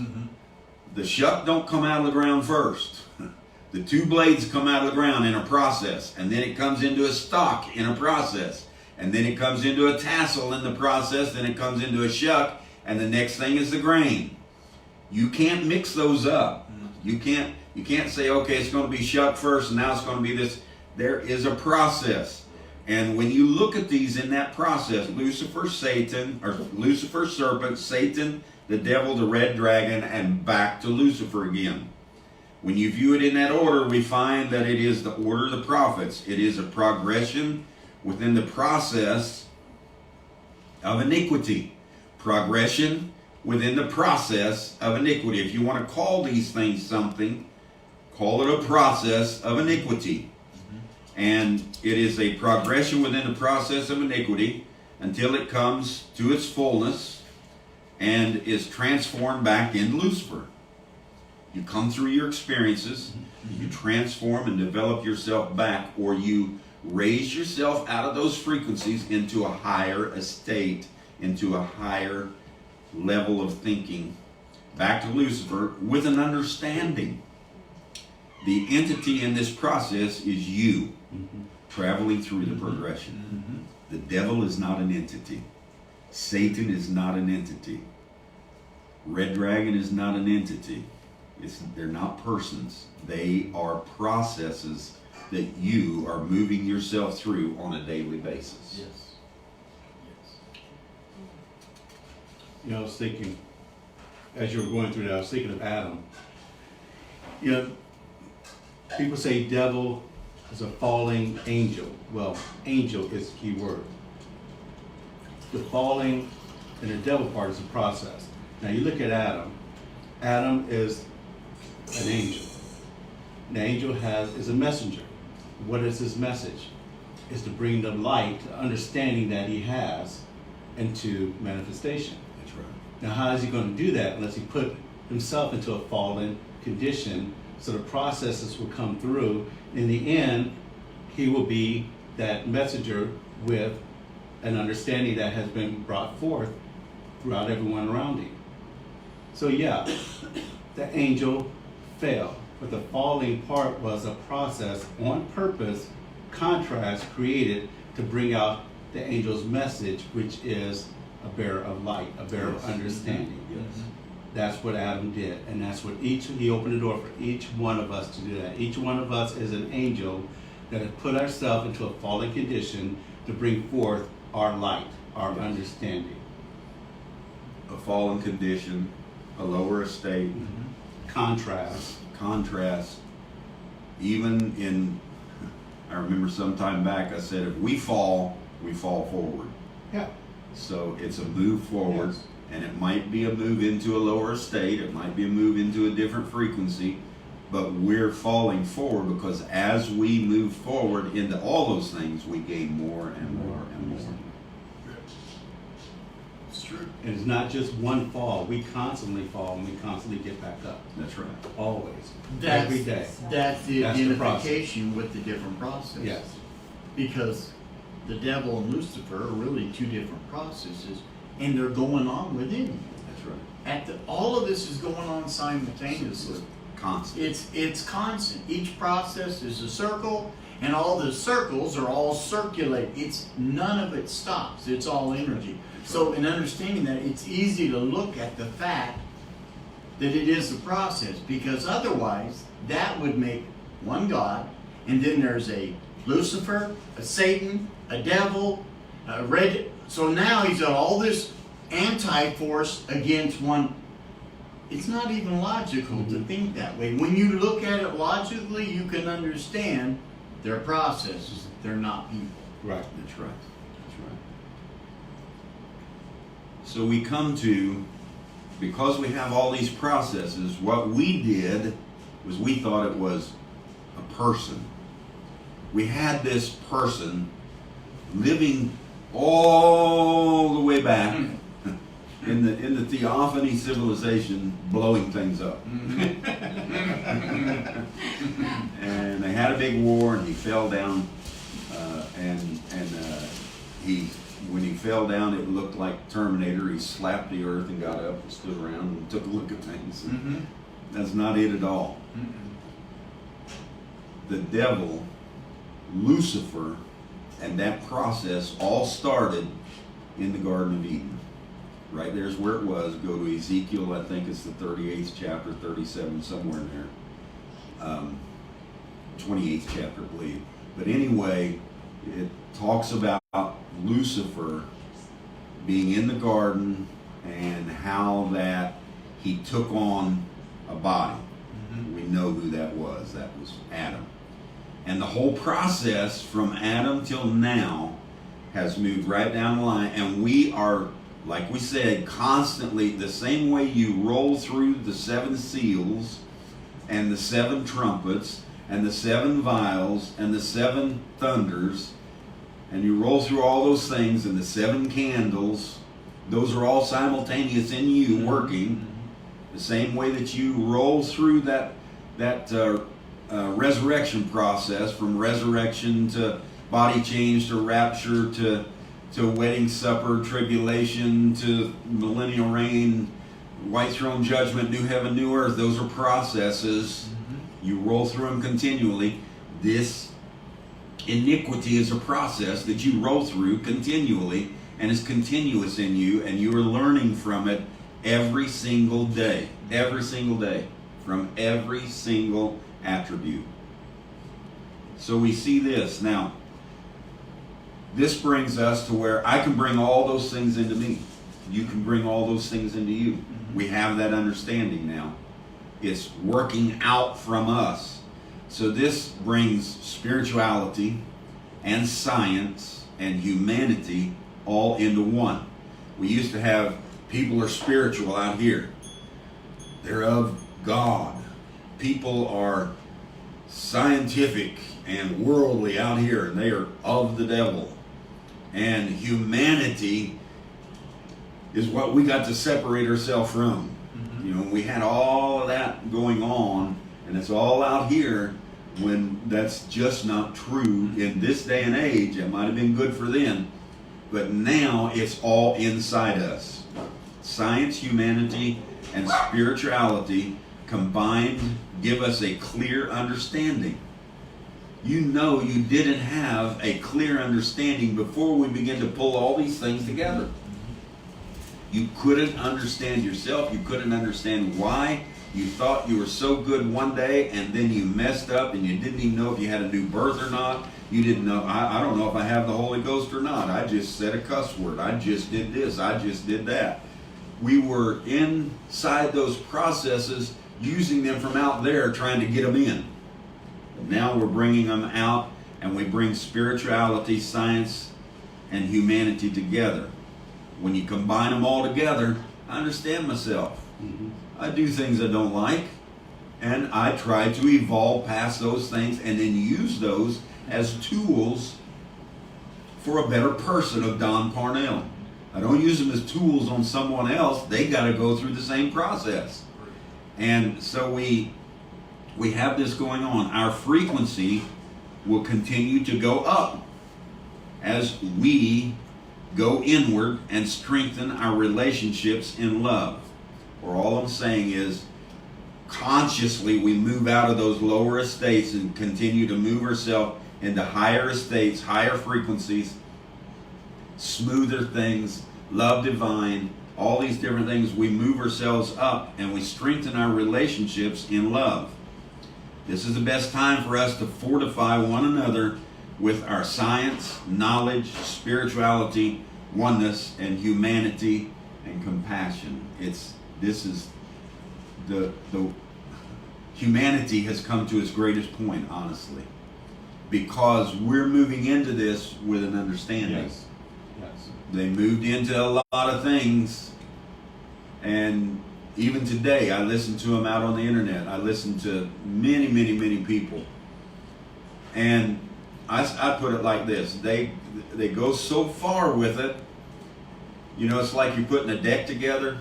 The shuck don't come out of the ground first. The two blades come out of the ground in a process, and then it comes into a stalk in a process, and then it comes into a tassel in the process, then it comes into a shuck, and the next thing is the grain. You can't mix those up. You can't say, okay, it's going to be shuck first, and now it's going to be this. There is a process. And when you look at these in that process, Lucifer, Satan, or Lucifer, serpent, Satan, the devil, the red dragon, and back to Lucifer again. When you view it in that order, we find that it is the order of the prophets. It is a progression within the process of iniquity. Progression within the process of iniquity. If you want to call these things something, call it a process of iniquity. And it is a progression within the process of iniquity until it comes to its fullness and is transformed back into Lucifer. You come through your experiences, you transform and develop yourself back, or you raise yourself out of those frequencies into a higher estate, into a higher level of thinking, back to Lucifer with an understanding. The entity in this process is you, traveling through the progression. The devil is not an entity. Satan is not an entity. Red dragon is not an entity. They're not persons. They are processes that you are moving yourself through on a daily basis. Yes. You know, I was thinking, as you were going through that, I was thinking of Adam. You know, people say devil is a falling angel. Well, angel is the key word. The falling and the devil part is a process. Now you look at Adam. Adam is an angel. The angel is a messenger. What is his message? Is to bring the light, the understanding that he has into manifestation. That's right. Now how is he going to do that unless he put himself into a fallen condition so the processes will come through? In the end, he will be that messenger with an understanding that has been brought forth throughout everyone around him. So yeah, the angel fell, but the falling part was a process on purpose, contrast created to bring out the angel's message, which is a bearer of light, a bearer of understanding. Yes. That's what Adam did, and that's what he opened the door for each one of us to do that. Each one of us is an angel that has put ourselves into a fallen condition to bring forth our light, our understanding. A fallen condition, a lower estate, Contrast. Even in, I remember some time back I said, if we fall forward. Yeah. So it's a move forward. Yes. And it might be a move into a lower state, it might be a move into a different frequency, but we're falling forward because as we move forward into all those things, we gain more and more and more. It's true. And it's not just one fall. We constantly fall and we constantly get back up. That's right. Always. That's, Every day. That's the That's the identification with the different processes. Yes. Because the devil and Lucifer are really two different processes, and they're going on within you. That's right. All of this is going on simultaneously. Constant. It's constant. Each process is a circle, and all the circles are all circulate. None of it stops. It's all energy. So in understanding that, it's easy to look at the fact that it is a process, because otherwise that would make one God, and then there's a Lucifer, a Satan, a devil, a red. So now he's got all this anti-force against one. It's not even logical to think that way. When you look at it logically, you can understand they're processes. They're not people. Right. That's right. That's right. So we come to, because we have all these processes, what we did was we thought it was a person. We had this person living all the way back in the theophany civilization, blowing things up. And they had a big war, and he fell down. When he fell down, it looked like Terminator. He slapped the earth and got up and stood around and took a look at things. Mm-hmm. That's not it at all. Mm-mm. The devil, Lucifer, and that process all started in the Garden of Eden. Right there's where it was. Go to Ezekiel, I think it's the 38th chapter, 37, somewhere in there. 28th chapter, I believe. But anyway, it talks about Lucifer being in the garden and how that he took on a body. Mm-hmm. We know who that was. That was Adam. And the whole process from Adam till now has moved right down the line. And we are, like we said, constantly, the same way you roll through the 7 seals and the 7 trumpets and the 7 vials and the 7 thunders, and you roll through all those things and the 7 candles, those are all simultaneous in you working. The same way that you roll through that resurrection process, from resurrection to body change to rapture to wedding supper, tribulation to millennial reign, white throne judgment, new heaven, new earth. Those are processes. You roll through them continually. This iniquity is a process that you roll through continually, and is continuous in you, and you are learning from it every single day, from every single attribute. So we see this. Now, this brings us to where I can bring all those things into me. You can bring all those things into you. Mm-hmm. We have that understanding now. It's working out from us. So this brings spirituality and science and humanity all into one. We used to have people are spiritual out here. They're of God. People are scientific and worldly out here, and they are of the devil. And humanity is what we got to separate ourselves from. Mm-hmm. You know, we had all of that going on, and it's all out here, when that's just not true in this day and age. It might have been good for then, but now it's all inside us. Science, humanity, and spirituality combined give us a clear understanding. You know you didn't have a clear understanding before we begin to pull all these things together. You couldn't understand yourself. You couldn't understand why. You thought you were so good one day, and then you messed up, and you didn't even know if you had a new birth or not. You didn't know, I don't know if I have the Holy Ghost or not. I just said a cuss word. I just did this. I just did that. We were inside those processes, using them from out there, trying to get them in. Now we're bringing them out, and we bring spirituality, science, and humanity together. When you combine them all together, I understand myself. Mm-hmm. I do things I don't like. And I try to evolve past those things and then use those as tools for a better person of Don Parnell. I don't use them as tools on someone else. They got to go through the same process. And so we have this going on. Our frequency will continue to go up as we go inward and strengthen our relationships in love. Or all I'm saying is, consciously we move out of those lower estates and continue to move ourselves into higher estates, higher frequencies, smoother things, love divine, all these different things. We move ourselves up and we strengthen our relationships in love. This is the best time for us to fortify one another with our science, knowledge, spirituality, oneness, and humanity and compassion. This is the humanity has come to its greatest point, honestly, because we're moving into this with an understanding. Yes. Yes. They moved into a lot of things, and even today, I listen to them out on the internet. I listen to many, many, many people, and I put it like this: they go so far with it. You know, it's like you're putting a deck together,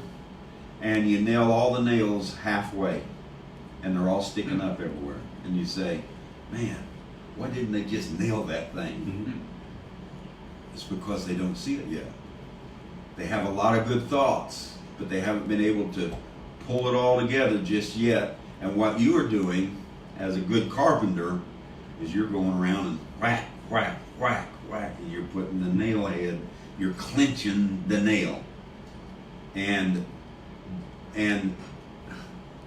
and you nail all the nails halfway, and they're all sticking up everywhere. And you say, "Man, why didn't they just nail that thing?" Mm-hmm. It's because they don't see it yet. They have a lot of good thoughts, but they haven't been able to pull it all together just yet. And what you are doing as a good carpenter is you're going around and whack, whack, whack, whack, and you're putting the nail head, you're clenching the nail. And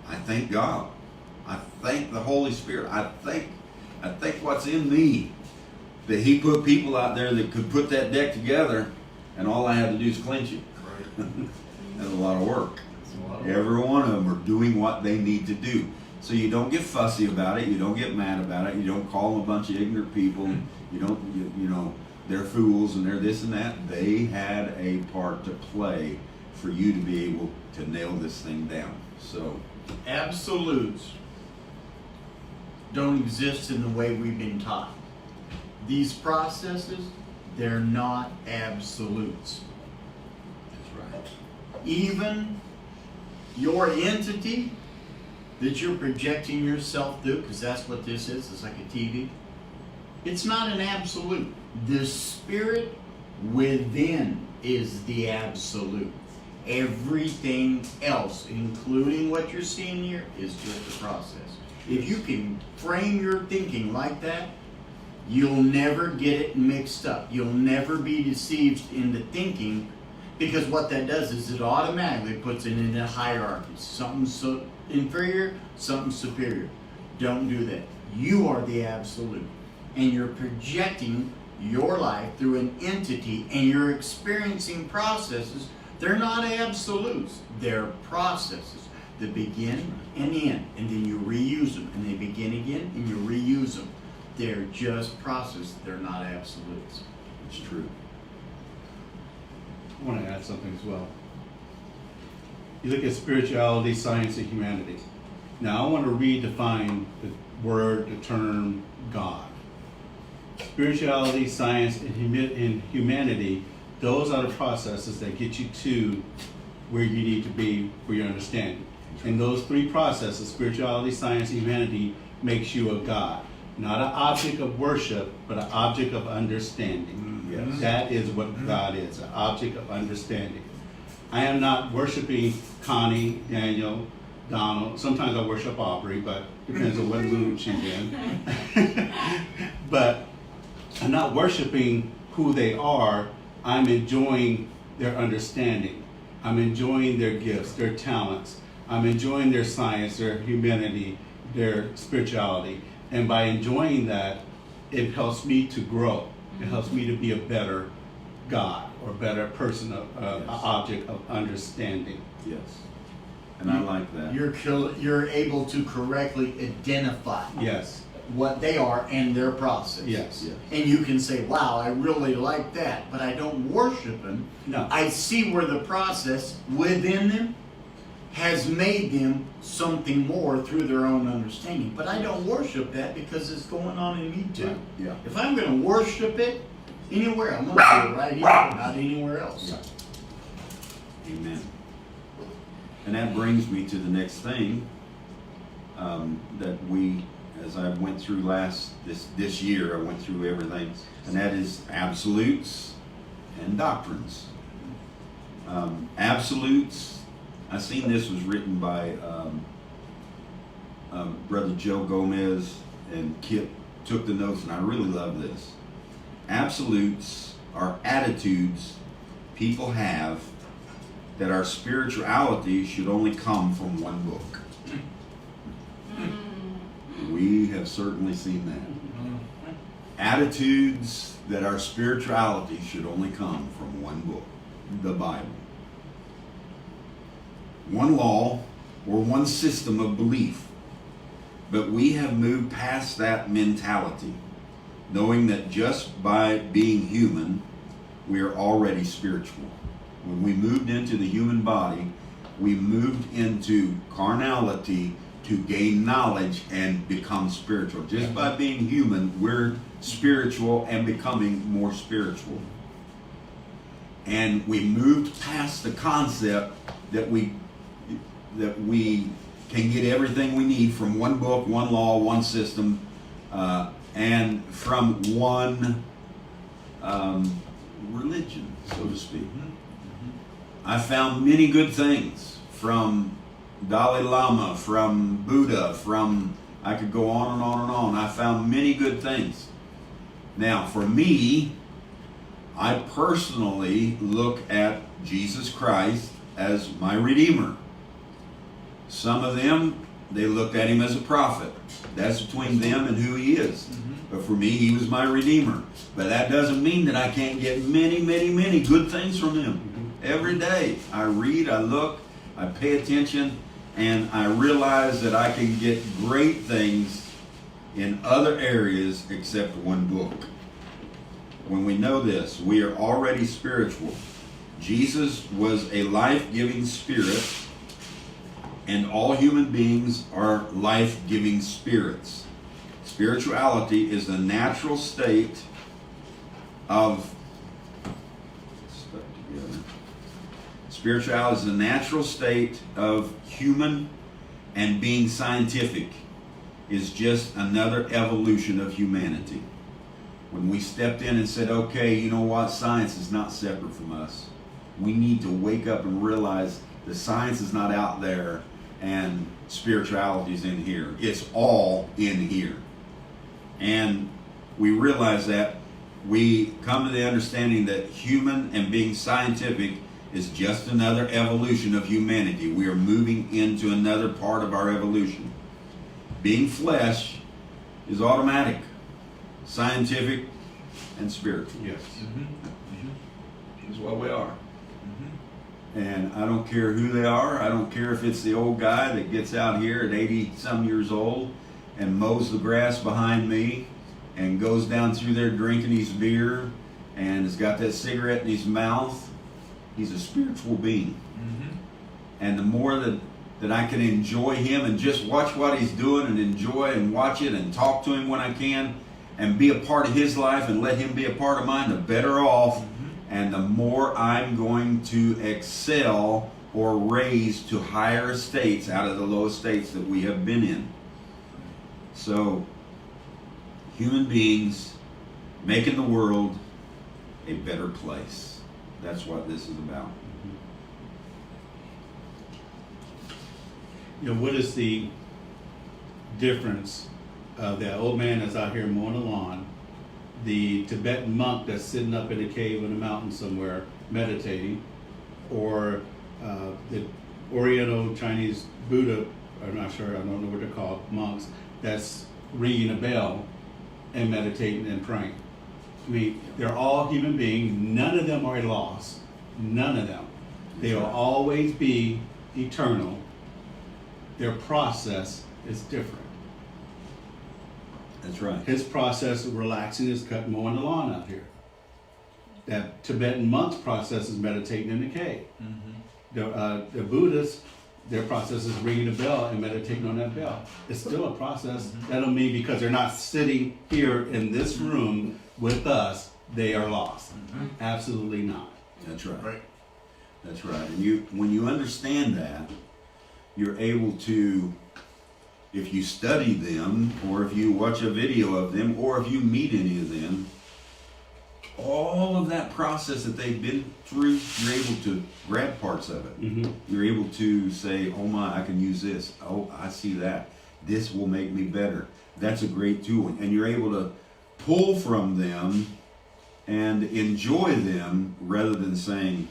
I thank God. I thank the Holy Spirit. I thank what's in me, that He put people out there that could put that deck together, and all I had to do is clench it. That's a lot of work. Every one of them are doing what they need to do. So you don't get fussy about it. You don't get mad about it. You don't call them a bunch of ignorant people. You don't, you know, they're fools and they're this and that. They had a part to play for you to be able to nail this thing down. So Absolutes don't exist in the way we've been taught. These processes, they're not absolutes. that's right. Even your entity that you're projecting yourself through, because that's what this is, it's like a TV, it's not an absolute. The spirit within is the absolute. Everything else, including what you're seeing here, is just a process. If you can frame your thinking like that, you'll never get it mixed up. You'll never be deceived into thinking, because what that does is it automatically puts it in a hierarchy. Something so inferior, something superior. Don't do that. You are the absolute, and you're projecting your life through an entity, and you're experiencing processes. They're not absolutes. They're processes that begin and end, and then you reuse them, and they begin again, and you reuse them. They're just processes. They're not absolutes. It's true. I want to add something as well. You look at spirituality, science, and humanity. Now, I want to redefine the word, the term God. Spirituality, science, and humanity, those are the processes that get you to where you need to be for your understanding. And those three processes, spirituality, science, and humanity, makes you a God. Not an object of worship, but an object of understanding. Yes. That is what God is, an object of understanding. I am not worshiping Connie, Daniel, Donald. Sometimes I worship Aubrey, but depends on what mood she's in. But I'm not worshiping who they are. I'm enjoying their understanding. I'm enjoying their gifts, their talents. I'm enjoying their science, their humanity, their spirituality. And by enjoying that, it helps me to grow. It helps me to be a better God or better person, an object of understanding. Yes. And I like that. You're able to correctly identify Yes. what they are and their process. Yes. Yes. And you can say, wow, I really like that, but I don't worship them. No. I see where the process within them has made them something more through their own understanding. But I don't worship that because it's going on in me too. Right, yeah. If I'm going to worship it anywhere, I'm going to do it right here, not anywhere else. Amen. And that brings me to the next thing that we, as I went through this year, I went through everything, and that is absolutes and doctrines. Absolutes. I seen this was written by Brother Joe Gomez, and Kip took the notes, and I really love this. Absolutes are attitudes people have that our spirituality should only come from one book. We have certainly seen that. Attitudes that our spirituality should only come from one book, the Bible. One law or one system of belief. But we have moved past that mentality, knowing that just by being human, we are already spiritual. When we moved into the human body, we moved into carnality to gain knowledge and become spiritual. Just by being human, we're spiritual and becoming more spiritual. And we moved past the concept that we can get everything we need from one book, one law, one system, and from one religion, so to speak. I found many good things from Dalai Lama, from Buddha, I could go on and on and on. I found many good things. Now, for me, I personally look at Jesus Christ as my Redeemer. Some of them, they looked at him as a prophet. That's between them and who he is. But for me, he was my Redeemer. But that doesn't mean that I can't get many, many, many good things from him. Every day, I read, I look, I pay attention, and I realize that I can get great things in other areas except one book. When we know this, we are already spiritual. Jesus was a life-giving spirit, and all human beings are life-giving spirits. Spirituality is the natural state of Spirituality is the natural state of human, and being scientific is just another evolution of humanity. When we stepped in and said, okay, you know what, science is not separate from us. We need to wake up and realize that science is not out there and spirituality is in here. It's all in here. And we realize that, we come to the understanding that human and being scientific is just another evolution of humanity. We are moving into another part of our evolution. Being flesh is automatic, scientific, and spiritual. Yes. Is what we are. And I don't care who they are. I don't care if it's the old guy that gets out here at 80-some years old and mows the grass behind me and goes down through there drinking his beer and has got that cigarette in his mouth. He's a spiritual being. And the more that I can enjoy him and just watch what he's doing and enjoy and watch it and talk to him when I can and be a part of his life and let him be a part of mine, the better off. And the more I'm going to excel or raise to higher estates out of the low estates that we have been in. So, human beings making the world a better place. That's what this is about. You know, what is the difference of that old man that's out here mowing the lawn, the Tibetan monk that's sitting up in a cave in a mountain somewhere meditating, or the Oriental Chinese Buddha, I'm not sure, I don't know what they're called, monks, that's ringing a bell and meditating and praying. I mean, they're all human beings. None of them are lost. None of them. They will always be eternal. Their process is different. That's right. His process of relaxing is cutting mowing the lawn out here. That Tibetan monk's process is meditating in the cave. The Buddhist, Their process is ringing a bell and meditating on that bell. It's still a process. That don't mean because they're not sitting here in this room with us, they are lost. Absolutely not. That's right. Right. That's right. And when you understand that, you're able to, if you study them, or if you watch a video of them, or if you meet any of them, all of that process that they've been through, you're able to grab parts of it. Mm-hmm. You're able to say, oh my, I can use this. Oh, I see that. This will make me better. That's a great tool. And you're able to pull from them and enjoy them rather than saying,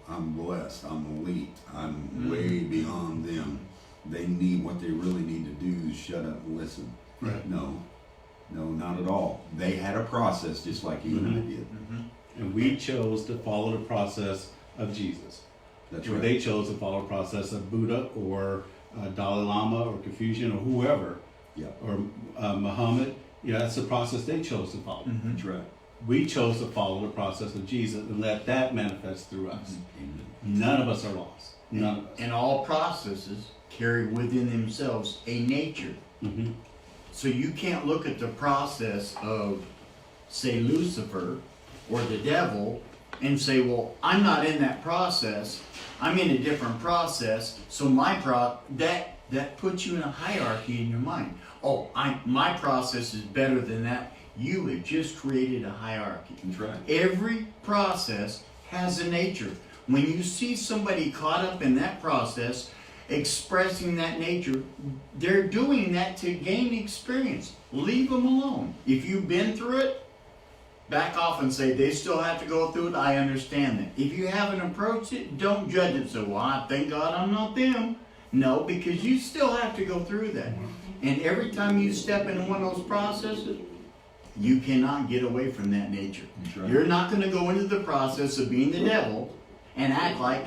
I'm blessed, I'm elite, I'm way beyond them. They need, what they really need to do is shut up and listen. Right. No, not at all. They had a process just like you and I did. And we chose to follow the process of Jesus. That's Where right. they chose to follow the process of Buddha or Dalai Lama or Confucian or whoever, Yeah, or Muhammad. That's the process they chose to follow. that's right. We chose to follow the process of Jesus and let that manifest through us. Amen. None of us are lost. None of us. And all processes carry within themselves a nature. Mm-hmm. So you can't look at the process of, say, Lucifer or the devil and say, well, I'm not in that process. I'm in a different process. So that puts you in a hierarchy in your mind. Oh, my process is better than that. You have just created a hierarchy. That's right. Every process has a nature. When you see somebody caught up in that process, expressing that nature, they're doing that to gain experience. Leave them alone. If you've been through it, back off and say they still have to go through it. I understand that. If you haven't approached it, don't judge it. So, well, thank God I'm not them. No, because you still have to go through that. And every time you step into one of those processes, you cannot get away from that nature. That's right. You're not going to go into the process of being the devil and act like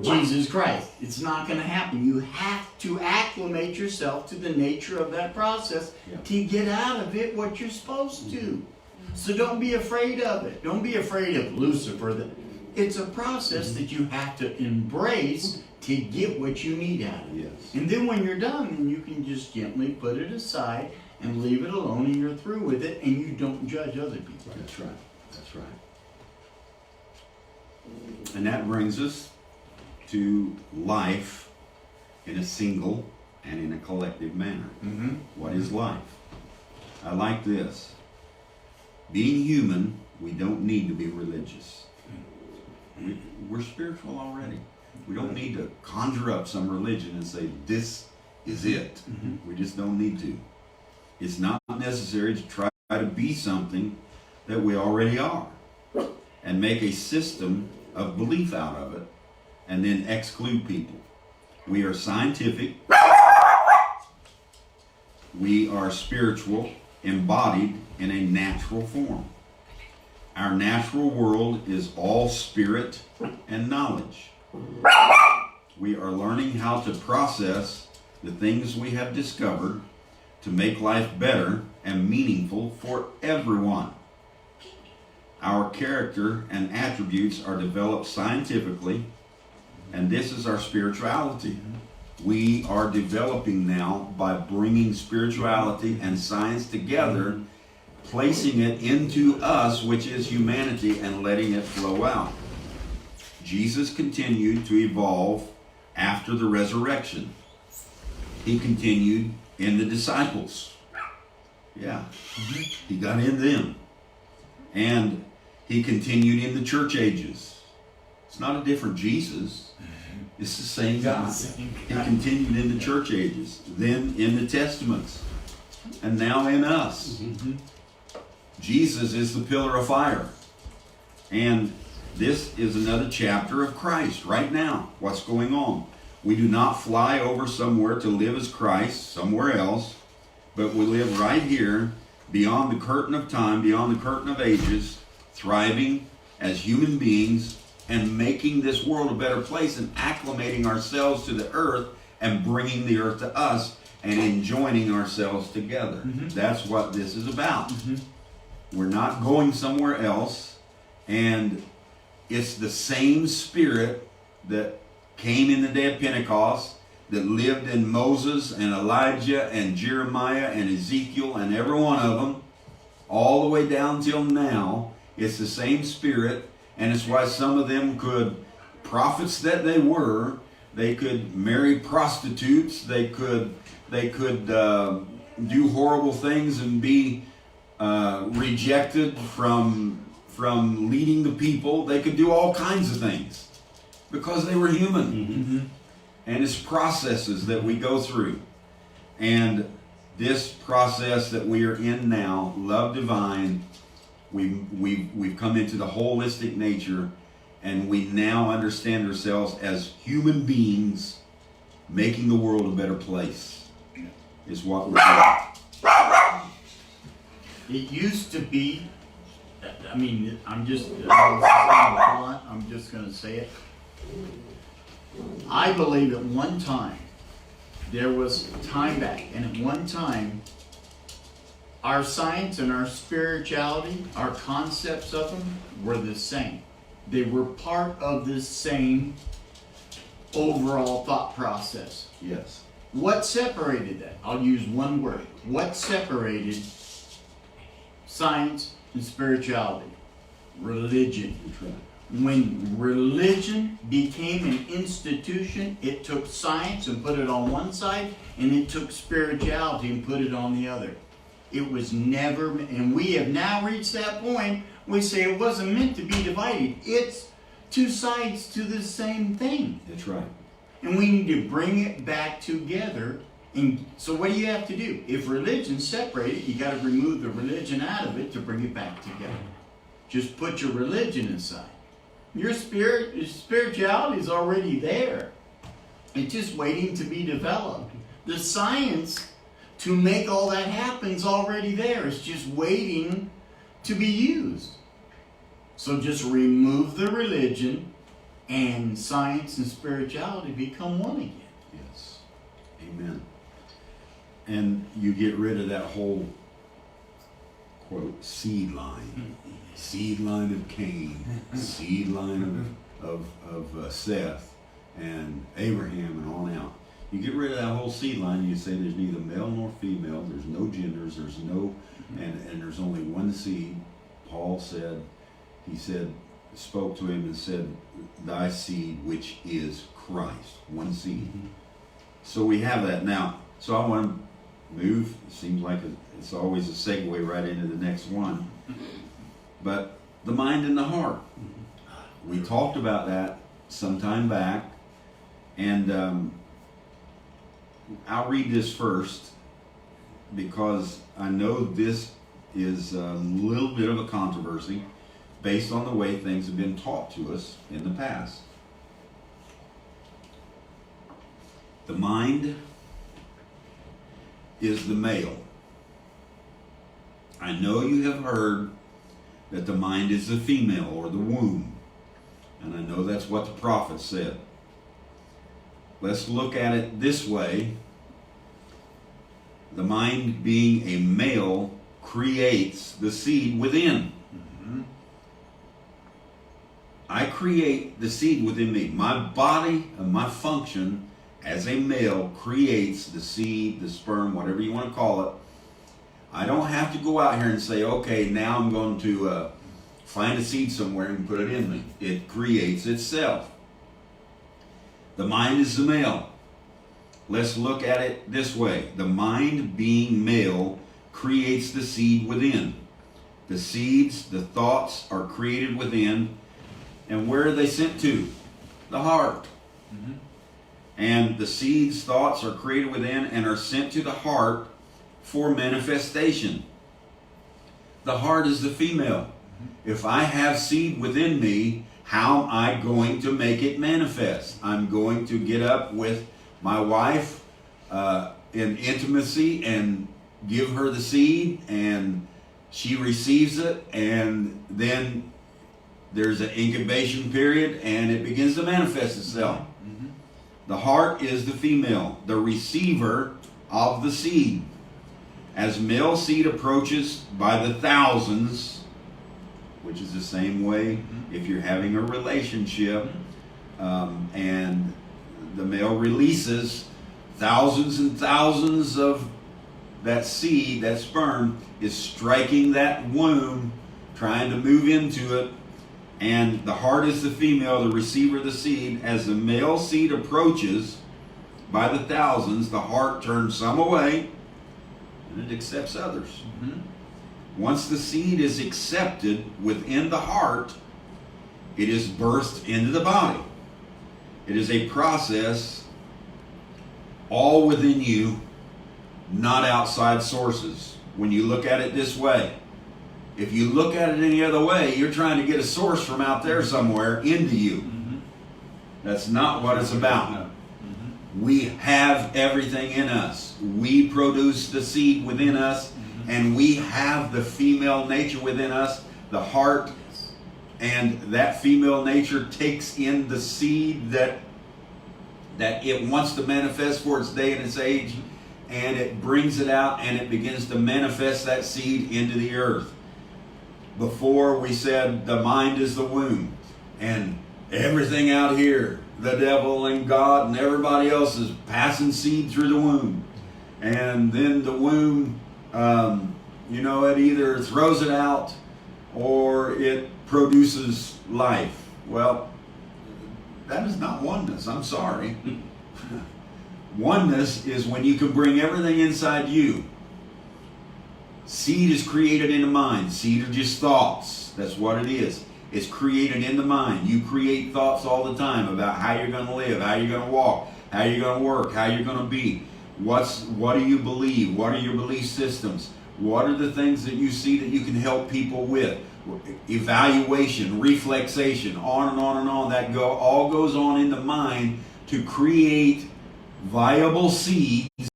Jesus Christ. It's not going to happen. You have to acclimate yourself to the nature of that process to get out of it what you're supposed to. So don't be afraid of it. Don't be afraid of Lucifer. It's a process that you have to embrace to get what you need out of it. Yes. And then when you're done, then you can just gently put it aside and leave it alone, and you're through with it, and you don't judge other people. That's right. That's right. And that brings us to life in a single and in a collective manner. Mm-hmm. What is life? I like this. Being human, we don't need to be religious. We're spiritual already. We don't need to conjure up some religion and say, this is it. Mm-hmm. We just don't need to. It's not necessary to try to be something that we already are and make a system of belief out of it and then exclude people. We are scientific. We are spiritual, embodied in a natural form. Our natural world is all spirit and knowledge. We are learning how to process the things we have discovered to make life better and meaningful for everyone. Our character and attributes are developed scientifically, and this is our spirituality. We are developing now by bringing spirituality and science together, placing it into us, which is humanity, and letting it flow out. Jesus continued to evolve after the resurrection. He continued in the disciples. Yeah, he got in them. And he continued in the church ages. It's not a different Jesus. It's the same God. He continued in the church ages, then in the Testaments, and now in us. Jesus is the pillar of fire. And this is another chapter of Christ right now. What's going on? We do not fly over somewhere to live as Christ, somewhere else, but we live right here, beyond the curtain of time, beyond the curtain of ages, thriving as human beings and making this world a better place and acclimating ourselves to the earth and bringing the earth to us and enjoining ourselves together. That's what this is about. We're not going somewhere else, and it's the same spirit that came in the day of Pentecost, that lived in Moses and Elijah and Jeremiah and Ezekiel and every one of them, all the way down till now. It's the same Spirit, and it's why some of them could, prophets that they were, they could marry prostitutes, they could do horrible things and be rejected from leading the people. They could do all kinds of things because they were human. Mm-hmm. And it's processes that we go through. And this process that we are in now, Love Divine, we've come into the holistic nature, and we now understand ourselves as human beings making the world a better place, is what we're doing. It used to be, I mean, I'm just going to say it. I believe at one time, there was time back, and at one time, our science and our spirituality, our concepts of them were the same. They were part of the same overall thought process. Yes. What separated that? I'll use one word. What separated science and spirituality? Religion. That's right. When religion became an institution, it took science and put it on one side, and it took spirituality and put it on the other. It was never, and we have now reached that point, we say it wasn't meant to be divided. It's two sides to the same thing. That's right. And we need to bring it back together. And so what do you have to do? If religion's separated, you got to remove the religion out of it to bring it back together. Just put your religion aside. Your spirituality is already there. It's just waiting to be developed. The science to make all that happen is already there. It's just waiting to be used. So just remove the religion, and science and spirituality become one again. Yes. Amen. And you get rid of that whole, quote, seed line. Seed line of Cain, seed line of Seth and Abraham, and on out. You get rid of that whole seed line, you say there's neither male nor female, there's no genders, there's no, and there's only one seed. Paul said, spoke to him and said, thy seed, which is Christ. One seed. Mm-hmm. So we have that now. So I want to move. It seems like it's always a segue right into the next one. But the mind and the heart. We talked about that some time back. And I'll read this first because I know this is a little bit of a controversy based on the way things have been taught to us in the past. The mind is the male. I know you have heard that the mind is the female or the womb. And I know that's what the prophet said. Let's look at it this way. The mind being a male creates the seed within. Mm-hmm. I create the seed within me. My body and my function as a male creates the seed, the sperm, whatever you want to call it. I don't have to go out here and say, okay, now I'm going to find a seed somewhere and put it in me. It creates itself. The mind is the male. Let's look at it this way. The mind being male creates the seed within. The seeds, the thoughts are created within. And where are they sent to? The heart. Mm-hmm. And the seeds, thoughts are created within and are sent to the heart for manifestation. The heart is the female. Mm-hmm. If I have seed within me, how am I going to make it manifest? I'm going to get up with my wife in intimacy and give her the seed, and she receives it, and then there's an incubation period, and it begins to manifest itself. Mm-hmm. The heart is the female, the receiver of the seed. As male seed approaches by the thousands, which is the same way if you're having a relationship, and the male releases thousands and thousands of that seed, that sperm is striking that womb, trying to move into it. And the heart is the female, the receiver of the seed. As the male seed approaches by the thousands, the heart turns some away and it accepts others. Once the seed is accepted within the heart, it is birthed into the body. It is a process all within you, not outside sources. When you look at it this way, if you look at it any other way, you're trying to get a source from out there somewhere into you. That's not what it's about. No. We have everything in us. We produce the seed within us, and we have the female nature within us, the heart, and that female nature takes in the seed that it wants to manifest for its day and its age, and it brings it out and it begins to manifest that seed into the earth. Before we said the mind is the womb, and everything out here, the devil and God and everybody else is passing seed through the womb. And then the womb, it either throws it out or it produces life. Well, that is not oneness. I'm sorry. Oneness is when you can bring everything inside you. Seed is created in the mind. Seed are just thoughts. That's what it is. It's created in the mind. You create thoughts all the time about how you're going to live, how you're going to walk, how you're going to work, how you're going to be. What do you believe? What are your belief systems? What are the things that you see that you can help people with? Evaluation, reflexation, on and on and on. That all goes on in the mind to create viable seeds.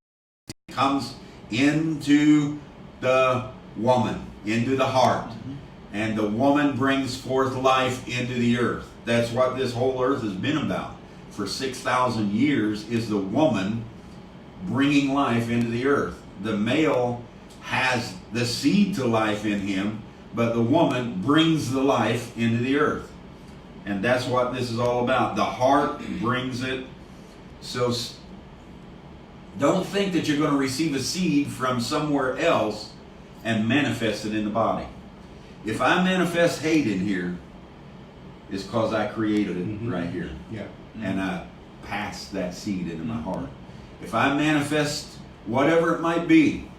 Comes into the woman, into the heart. And the woman brings forth life into the earth. That's what this whole earth has been about. For 6,000 years is the woman bringing life into the earth. The male has the seed to life in him, but the woman brings the life into the earth. And that's what this is all about. The heart brings it. So don't think that you're going to receive a seed from somewhere else and manifest it in the body. If I manifest hate in here, it's because I created it right here. Yeah. And I passed that seed into my heart. If I manifest whatever it might be,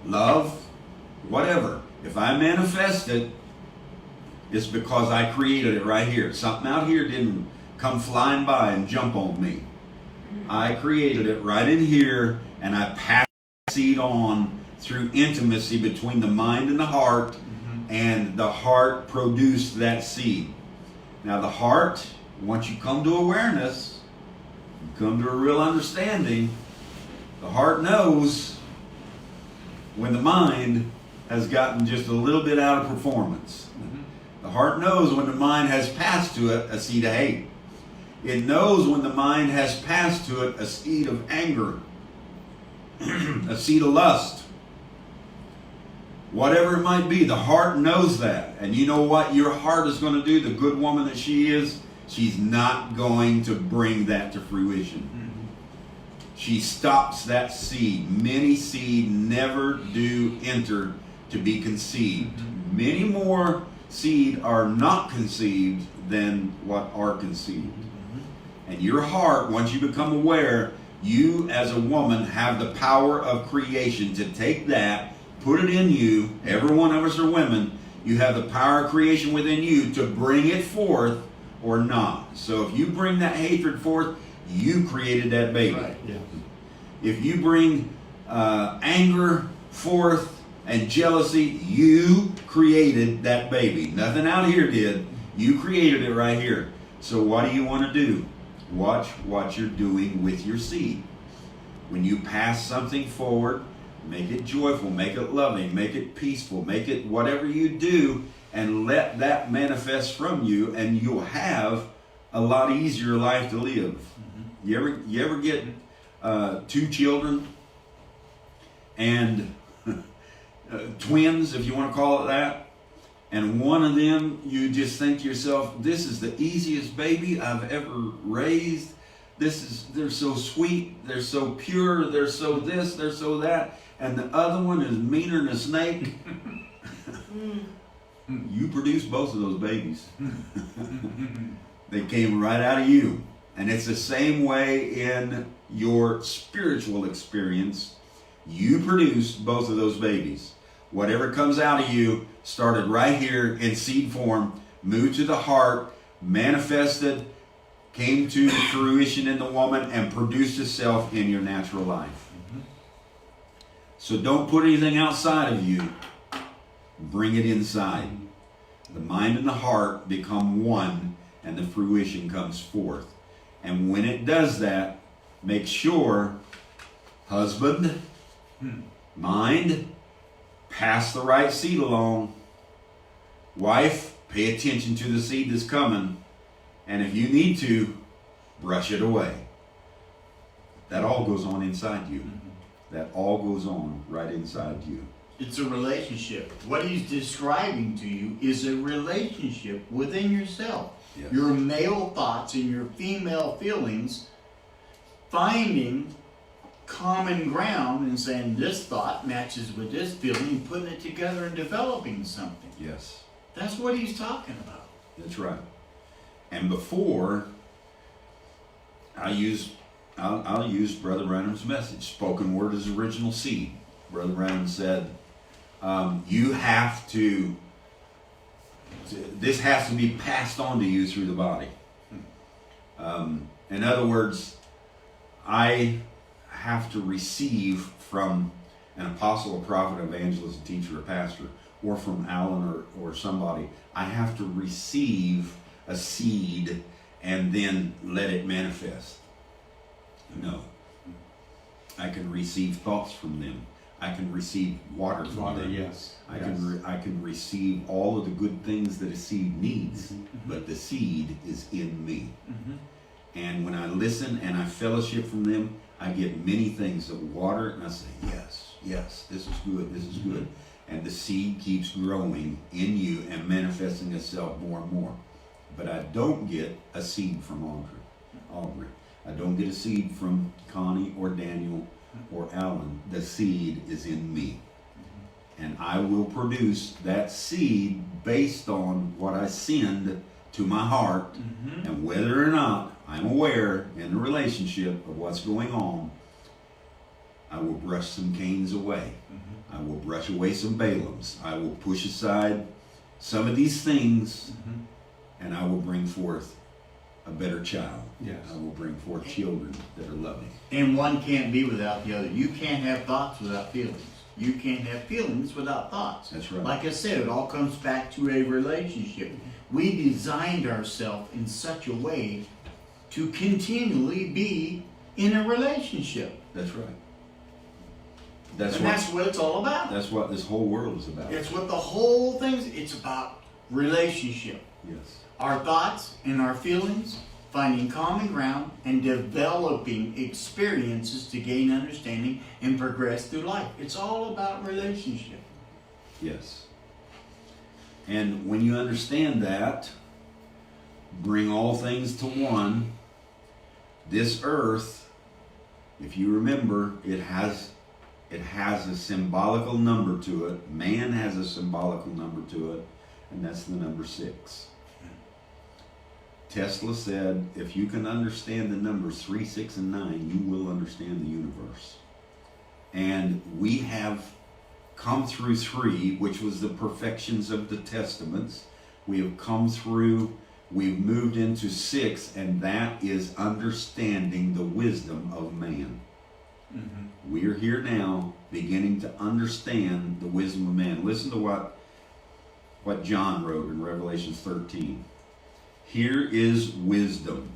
love, whatever, if I manifest it, it's because I created it right here. Something out here didn't come flying by and jump on me. I created it right in here, and I passed the seed on through intimacy between the mind and the heart, and the heart produced that seed. Now the heart, once you come to awareness, you come to a real understanding, the heart knows when the mind has gotten just a little bit out of performance. The heart knows when the mind has passed to it a seed of hate. It knows when the mind has passed to it a seed of anger, a seed of lust. Whatever it might be, the heart knows that. And you know what your heart is going to do, the good woman that she is? She's not going to bring that to fruition. She stops that seed. Many seed never do enter to be conceived. Many more seed are not conceived than what are conceived. And your heart, once you become aware, you as a woman have the power of creation to take that, put it in you. Every one of us are women. You have the power of creation within you to bring it forth or not. So if you bring that hatred forth, you created that baby. Right. Yeah. If you bring anger forth and jealousy, you created that baby. Nothing out here did. You created it right here. So what do you want to do? Watch what you're doing with your seed. When you pass something forward, make it joyful, make it loving, make it peaceful, make it whatever you do, and let that manifest from you, and you'll have a lot easier life to live. You ever get 2 children and twins, if you want to call it that, and one of them you just think to yourself, this is the easiest baby I've ever raised. they're so sweet, they're so pure, they're so this, they're so that, and the other one is meaner than a snake. You produced both of those babies. They came right out of you. And it's the same way in your spiritual experience. You produced both of those babies. Whatever comes out of you started right here in seed form, moved to the heart, manifested, came to fruition in the woman, and produced itself in your natural life. So don't put anything outside of you. Bring it inside. The mind and the heart become one, and the fruition comes forth. And when it does that, make sure, husband, mind, pass the right seed along. Wife, pay attention to the seed that's coming. And if you need to, brush it away. That all goes on inside you. That all goes on right inside you. It's a relationship. What he's describing to you is a relationship within yourself. Yes. Your male thoughts and your female feelings finding common ground and saying this thought matches with this feeling, putting it together and developing something. Yes. That's what he's talking about. That's right. And before, I'll use Brother Branham's message. Spoken word is original seed. Brother Branham said, you have to, this has to be passed on to you through the body. In other words, I have to receive from an apostle, a prophet, evangelist, a teacher, a pastor, or from Alan or somebody. I have to receive a seed and then let it manifest. No. I can receive thoughts from them. I can receive water from them. Yes. I can receive all of the good things that a seed needs, but the seed is in me. And when I listen and I fellowship from them, I get many things of water, and I say, yes, yes, this is good, this is good. And the seed keeps growing in you and manifesting itself more and more. But I don't get a seed from Aubrey. I don't get a seed from Connie or Daniel or Alan. The seed is in me. And I will produce that seed based on what I send to my heart. And whether or not I'm aware in the relationship of what's going on, I will brush some Cains away. I will brush away some Balaams. I will push aside some of these things, and I will bring forth a better child. Yes. I will bring forth children that are loving. And one can't be without the other. You can't have thoughts without feelings. You can't have feelings without thoughts. That's right. Like I said, it all comes back to a relationship. We designed ourselves in such a way to continually be in a relationship. That's right. That's what it's all about. That's what this whole world is about. It's what the whole thing's, it's about relationship. Yes. Our thoughts and our feelings, finding common ground and developing experiences to gain understanding and progress through life. It's all about relationship. Yes. And when you understand that, bring all things to one. This earth, if you remember, it has a symbolical number to it. Man has a symbolical number to it, and that's the number 6. Tesla said, if you can understand the numbers 3, 6, and 9, you will understand the universe. And we have come through 3, which was the perfections of the Testaments. We have come through, we've moved into 6, and that is understanding the wisdom of man. We are here now beginning to understand the wisdom of man. Listen to what John wrote in Revelation 13. Here is wisdom.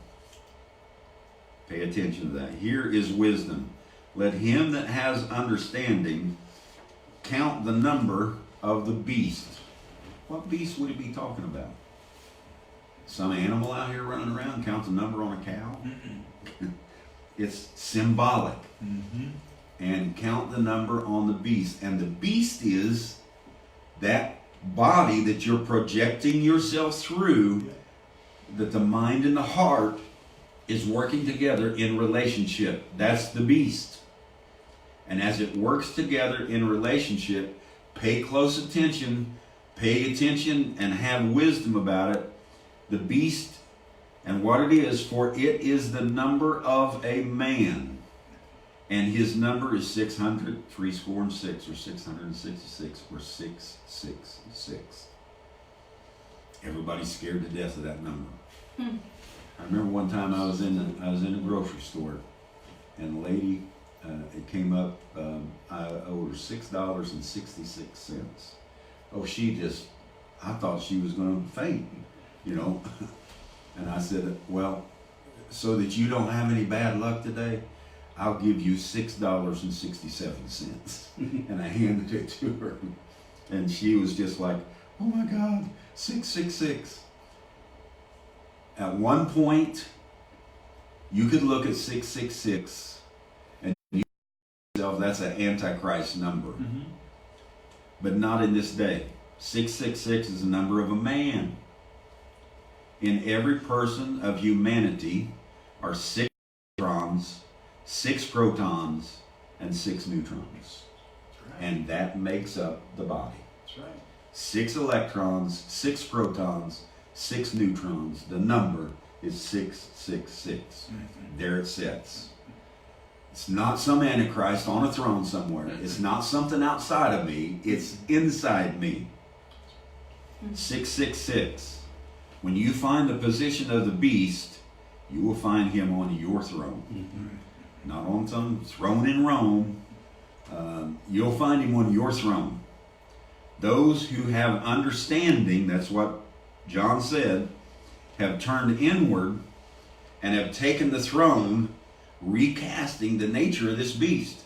Pay attention to that. Here is wisdom. Let him that has understanding count the number of the beast. What beast would he be talking about? Some animal out here running around counts the number on a cow? It's symbolic. And count the number on the beast. And the beast is that body that you're projecting yourself through, that the mind and the heart is working together in relationship. That's the beast. And as it works together in relationship, pay close attention, pay attention and have wisdom about it. The beast and what it is, for it is the number of a man. And his number is 666 or 666 or 666. Everybody's scared to death of that number. I remember one time I was in a grocery store, and the lady, it came up, I owed her $6.66. Oh, I thought she was going to faint, you know. And I said, well, so that you don't have any bad luck today, I'll give you $6.67. And I handed it to her, and she was just like, oh my God, 666. At one point, you could look at 666 and you yourself, that's an Antichrist number. But not in this day. 666 is the number of a man. In every person of humanity are 6 electrons, 6 protons, and 6 neutrons. And that makes up the body. That's right. 6 electrons, 6 protons, 6 neutrons. The number is 666. There it sits. It's not some Antichrist on a throne somewhere. It's not something outside of me. It's inside me. 666. When you find the position of the beast, you will find him on your throne. Not on some throne in Rome. You'll find him on your throne. Those who have understanding, that's what John said, have turned inward and have taken the throne, recasting the nature of this beast,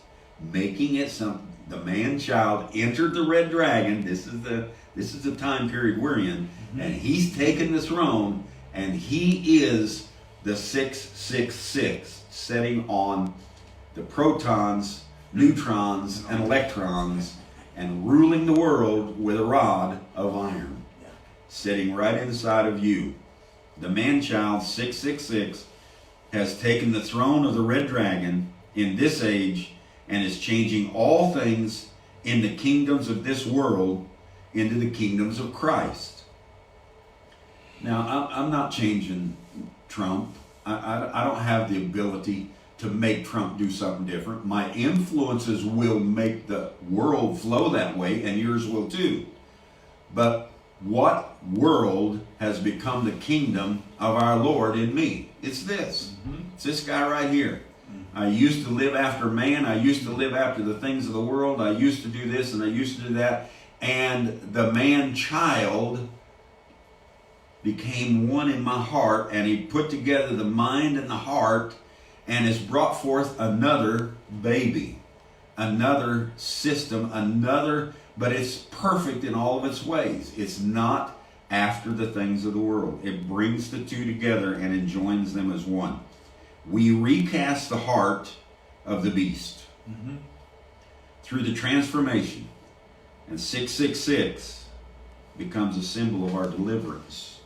making it some. The man-child entered the red dragon. This is the time period we're in, and he's taken the throne, and he is the 666, setting on the protons, neutrons, and electrons, and ruling the world with a rod of iron, sitting right inside of you. The man-child, 666, has taken the throne of the red dragon in this age and is changing all things in the kingdoms of this world into the kingdoms of Christ. Now, I'm not changing Trump. I don't have the ability to make Trump do something different. My influences will make the world flow that way, and yours will too. But what world has become the kingdom of our Lord in me? It's this. It's this guy right here. I used to live after man. I used to live after the things of the world. I used to do this and I used to do that. And the man-child became one in my heart, and he put together the mind and the heart and has brought forth another baby, another system, but it's perfect in all of its ways. It's not after the things of the world. It brings the two together and enjoins them as one. We recast the heart of the beast through the transformation, and 666 becomes a symbol of our deliverance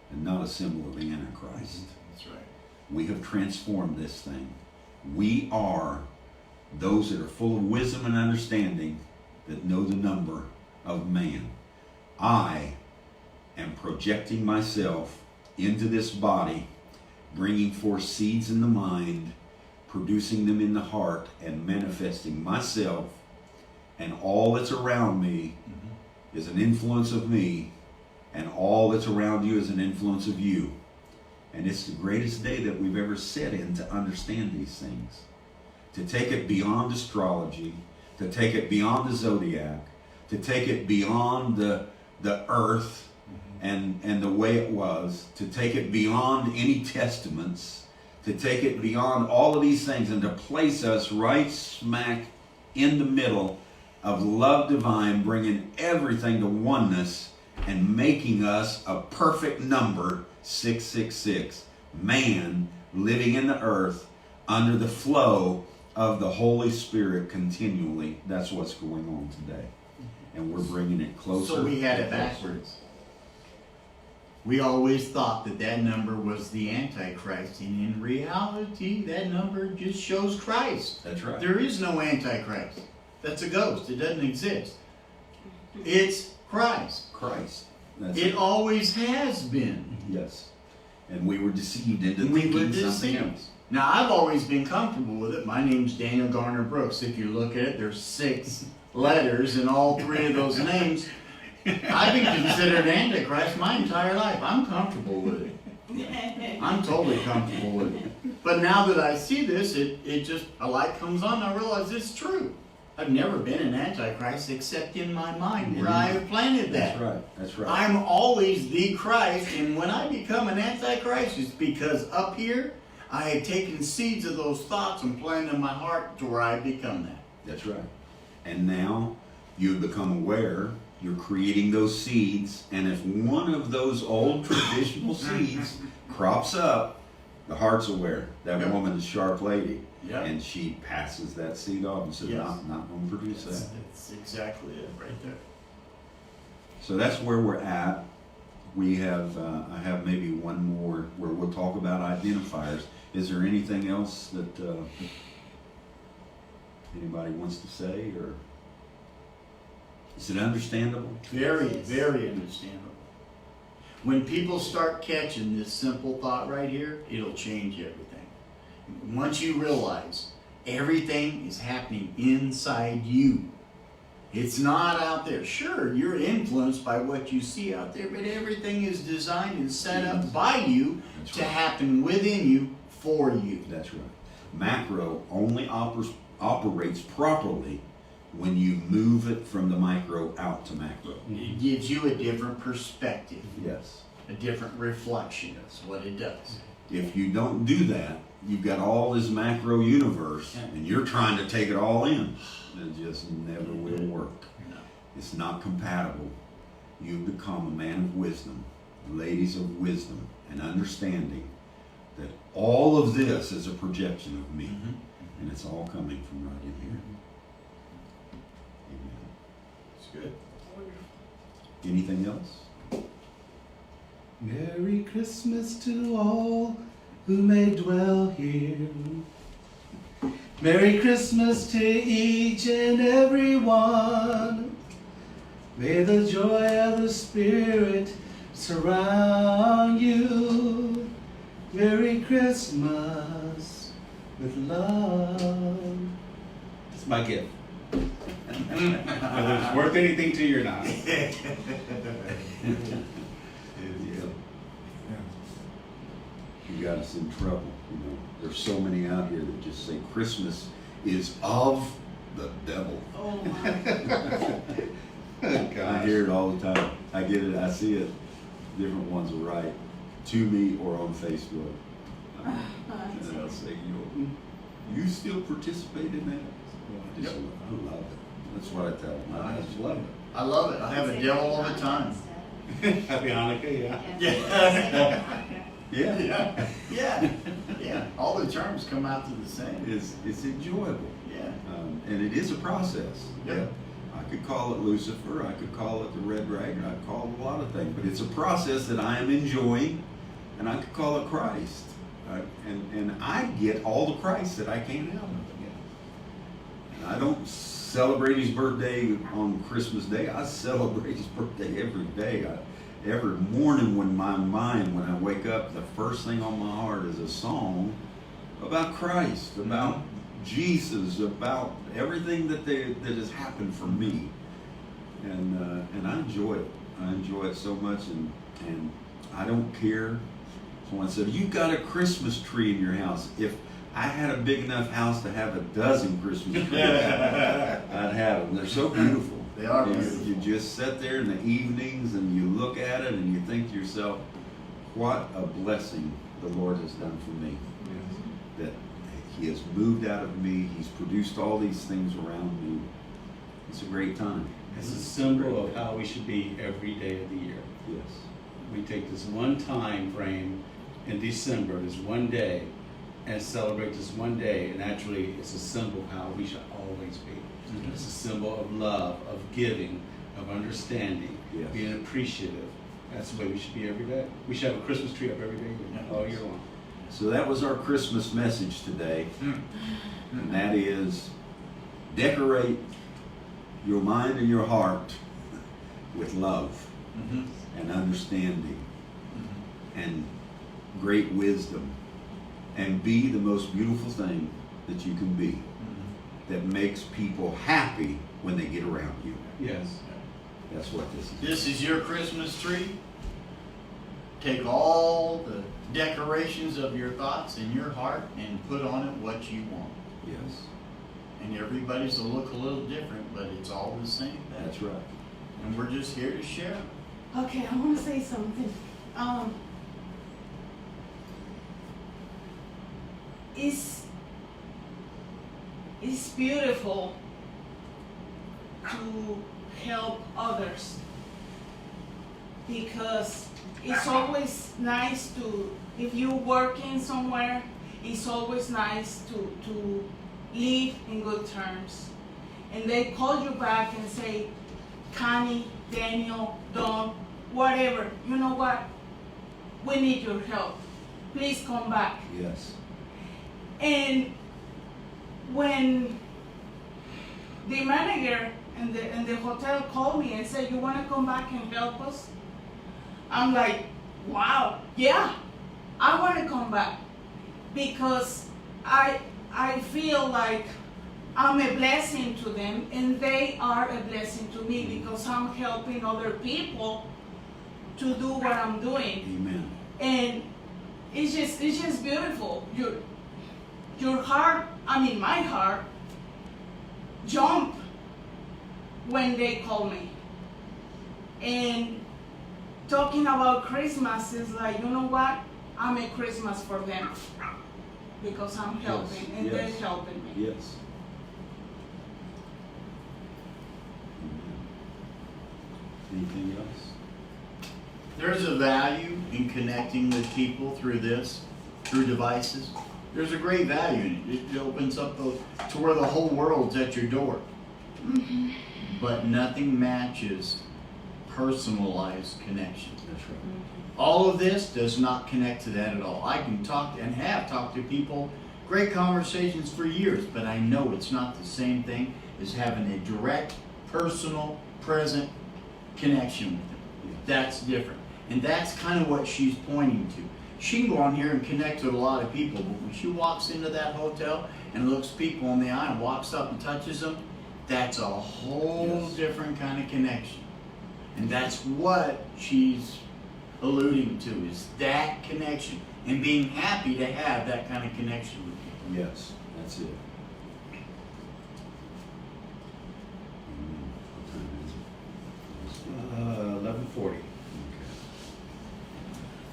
and not a symbol of the Antichrist. That's right. We have transformed this thing. We are those that are full of wisdom and understanding that know the number of man. I am projecting myself into this body, bringing forth seeds in the mind, producing them in the heart, and manifesting myself, and all that's around me is an influence of me, and all that's around you is an influence of you. And it's the greatest day that we've ever set in to understand these things, to take it beyond astrology, to take it beyond the zodiac, to take it beyond the earth and the way it was, to take it beyond any testaments, to take it beyond all of these things, and to place us right smack in the middle of love divine, bringing everything to oneness and making us a perfect number, 666. Man living in the earth under the flow of the Holy Spirit continually. That's what's going on today. And we're bringing it closer. So we had it backwards. We always thought that that number was the Antichrist, and in reality, that number just shows Christ. That's right. There is no Antichrist. That's a ghost. It doesn't exist. It's Christ. Christ. That's It always has been. Yes. And we were deceived into We were thinking something deceived. else. Now, I've always been comfortable with it. My name's Daniel Garner Brooks. If you look at it, there's 6 letters in all 3 of those names. I've been considered Antichrist my entire life. I'm comfortable with it. I'm totally comfortable with it. But now that I see this, it just, a light comes on and I realize it's true. I've never been an Antichrist except in my mind where I have planted that. That's right. That's right. I'm always the Christ, and when I become an Antichrist, it's because up here, I had taken seeds of those thoughts and planted in my heart to where I become that. That's right. And now you've become aware, you're creating those seeds, and if one of those old traditional seeds crops up, the heart's aware. That Yep. woman is a sharp lady. Yep. And she passes that seed off and says, Yes. not going to produce that. That's exactly it right there. So that's where we're at. We have, I have maybe one more where we'll talk about identifiers. Is there anything else that anybody wants to say, or is it understandable? Very, very understandable. When people start catching this simple thought right here, it'll change everything. Once you realize everything is happening inside you, it's not out there. Sure, you're influenced by what you see out there, but everything is designed and set up by you That's to right. happen within you for you. That's right. Macro only operates properly when you move it from the micro out to macro. It gives you a different perspective, Yes. a different reflection. That's what it does. If you don't do that, you've got all this macro universe and you're trying to take it all in. It just never will work. No. It's not compatible. You become a man of wisdom, ladies of wisdom and understanding that all of this is a projection of me. And it's all coming from right in here. Amen. It's good. Anything else? Merry Christmas to all who may dwell here. Merry Christmas to each and every one. May the joy of the Spirit surround you. Merry Christmas with love. It's my gift. Whether it's worth anything to you or not. Yeah. You got us in trouble. You know, there's so many out here that just say Christmas is of the devil. Oh my. I hear it all the time. I get it. I see it. Different ones will write to me or on Facebook. And I'll say, you still participate in that? Yep. I love it. That's what I tell them. I just love it. I love it. I have a devil all the time. Happy Hanukkah, yeah. Yeah. Yeah. Yeah. Yeah. All the terms come out to the same. It's enjoyable. Yeah. And it is a process. Yep. I could call it Lucifer, I could call it the Red Dragon, I could call it a lot of things, but it's a process that I am enjoying, and I could call it Christ. And I get all the Christ that I can out of it. And I don't celebrate his birthday on Christmas Day, I celebrate his birthday every day. Every morning when I wake up, the first thing on my heart is a song about Christ, about Jesus, about everything that has happened for me, and I enjoy it. I enjoy it so much, and I don't care. Someone said, "You got a Christmas tree in your house." If I had a big enough house to have a dozen Christmas trees, I'd have them. They're so beautiful. They are You- beautiful. You just sit there in the evenings and you look at it and you think to yourself, "What a blessing the Lord has done for me." That He has moved out of me. He's produced all these things around me. It's a great time. It's a symbol of how we should be every day of the year. Yes. We take this one time frame in December, this one day, and celebrate this one day, and actually it's a symbol of how we should always be. It's a symbol of love, of giving, of understanding, Yes. being appreciative, That's the way we should be every day. We should have a Christmas tree up every day, all year long. So that was our Christmas message today, and that is decorate your mind and your heart with love and understanding and great wisdom, and be the most beautiful thing that you can be, that makes people happy when they get around you. Yes. That's what this is. This is your Christmas tree. Take all the decorations of your thoughts in your heart and put on it what you want. Yes, And everybody's will look a little different, but it's all the same. that's right. And we're just here to share. Okay, I want to say something. It's beautiful to help others, because it's always nice to, if you're working somewhere, it's always nice to live in good terms. And they call you back and say, Connie, Daniel, Don, whatever, you know what? We need your help. Please come back. Yes. And when the manager and the hotel called me and said, you want to come back and help us? I'm like, wow, yeah, I want to come back, because I feel like I'm a blessing to them, and they are a blessing to me, because I'm helping other people to do what I'm doing. Amen. And it's just beautiful. Your heart, I mean my heart, jump when they call me. And talking about Christmas is like, you know what? I'm a Christmas for them, because I'm helping, and they're helping me. Yes. Amen. Anything else? There's a value in connecting with people through this, through devices. There's a great value in it. It opens up to where the whole world's at your door. But nothing matches personalized connection. That's right. All of this does not connect to that at all. I can talk and have talked to people, great conversations for years, but I know it's not the same thing as having a direct, personal, present connection with them. That's different. And that's kind of what she's pointing to. She can go on here and connect with a lot of people, but when she walks into that hotel and looks people in the eye and walks up and touches them, that's a whole different kind of connection. And that's what she's alluding to, is that connection, and being happy to have that kind of connection with people. Yes, that's it. Amen. What time is it? 11:40.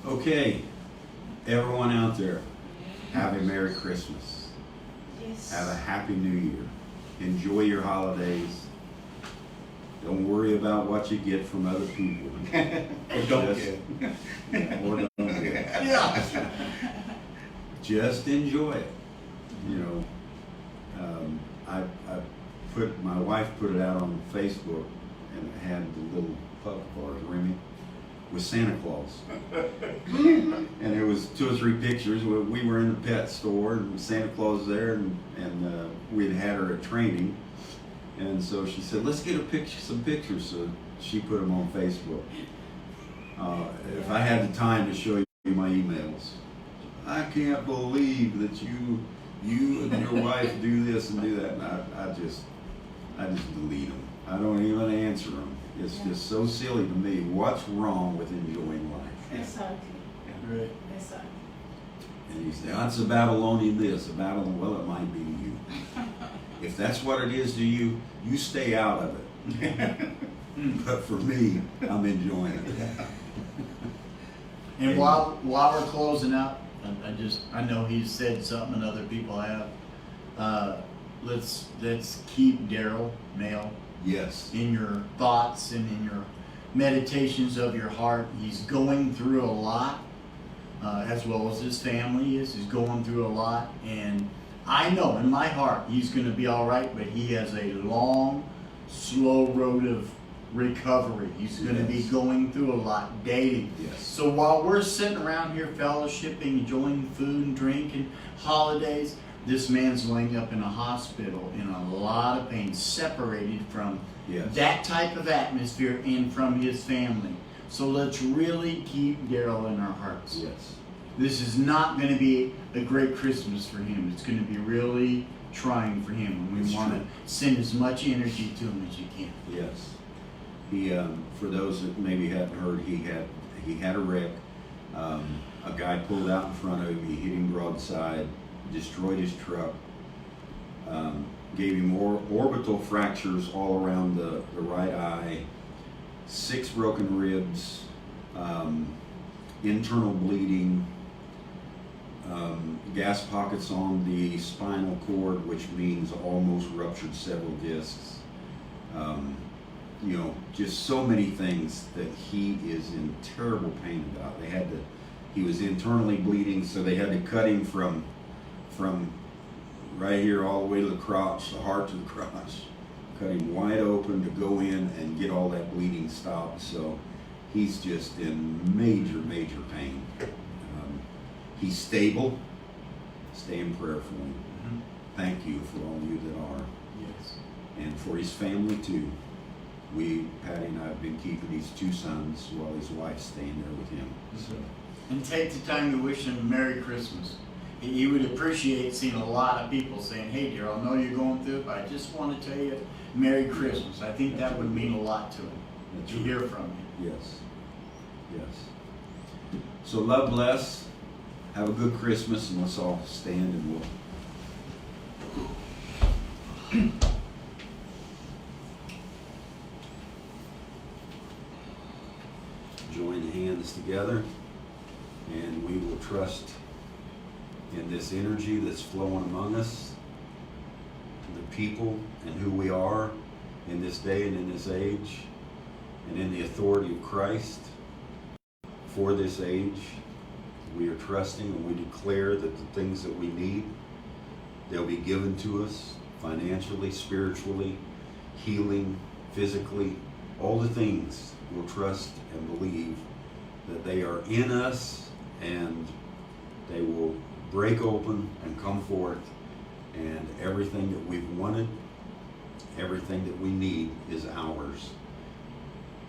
Okay, everyone out there, have a Merry Christmas. Yes. Have a Happy New Year. Enjoy your holidays. Don't worry about what you get from other people. Or don't Just- get. Or don't get. Yeah. Just enjoy it. You know, my wife put it out on Facebook, and it had the little pup bars, Remy, with Santa Claus. And there was 2 or 3 pictures. We were in the pet store, and Santa Claus was there, and we'd had her at training. And so she said, let's get some pictures. So she put them on Facebook. If I had the time to show you my emails, I can't believe that you and your wife do this and do that. And I just delete them. I don't even answer them. It's just so silly to me. What's wrong with enjoying life? Exactly. Right. Exactly. And you say, oh, it's a Babylonian this, a Babylon. Well, it might be to you. If that's what it is to you, you stay out of it. But for me, I'm enjoying it. And while we're closing out, I know he's said something and other people have. Let's keep Daryl Mail Yes. in your thoughts and in your meditations of your heart. He's going through a lot, as well as his family is. He's going through a lot, and I know in my heart he's going to be all right, but he has a long, slow road of recovery. He's going to be Yes. going through a lot dating. Yes. So while we're sitting around here fellowshipping, enjoying food and drink and holidays, this man's laying up in a hospital in a lot of pain, separated from Yes. that type of atmosphere and from his family. So let's really keep Daryl in our hearts. Yes. This is not going to be a great Christmas for him. It's going to be really trying for him, and we It's want true. to send as much energy to him as you can. Yes. He, for those that maybe hadn't heard, he had a wreck. A guy pulled out in front of him. He hit him broadside, destroyed his truck, gave him orbital fractures all around the right eye, 6 broken ribs, internal bleeding, gas pockets on the spinal cord, which means almost ruptured several discs. You know, just so many things that he is in terrible pain about. He was internally bleeding, so they had to cut him from right here all the way to the crotch, the heart to the crotch. Cut him wide open to go in and get all that bleeding stopped. So he's just in major, major pain. He's stable. Stay in prayer for him. Mm-hmm. Thank you for all you that are, Yes. and for his family too. Patty and I have been keeping his 2 sons while his wife's staying there with him. So, And take the time to wish him a Merry Christmas. He would appreciate seeing a lot of people saying, "Hey, dear, I know you're going through it, but I just want to tell you Merry Christmas." I think that would mean a lot to him That's to right. hear from you. Yes. Yes. So love, bless. Have a good Christmas, and let's all stand and we'll. Join hands together, and we will trust in this energy that's flowing among us, the people and who we are in this day and in this age, and in the authority of Christ for this age. We are trusting, and we declare that the things that we need, they'll be given to us financially, spiritually, healing, physically, all the things we'll trust and believe that they are in us, and they will break open and come forth, and everything that we've wanted, everything that we need is ours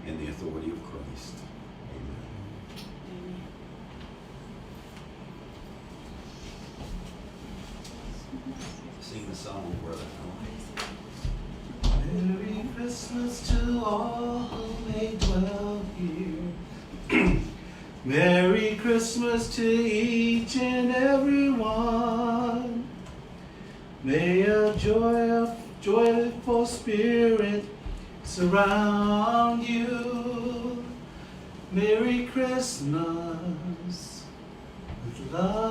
in the authority of Christ. Amen. Sing the song, brother. Merry Christmas to all who may dwell here. Merry Christmas to each and every one. May a joyful spirit surround you. Merry Christmas with love.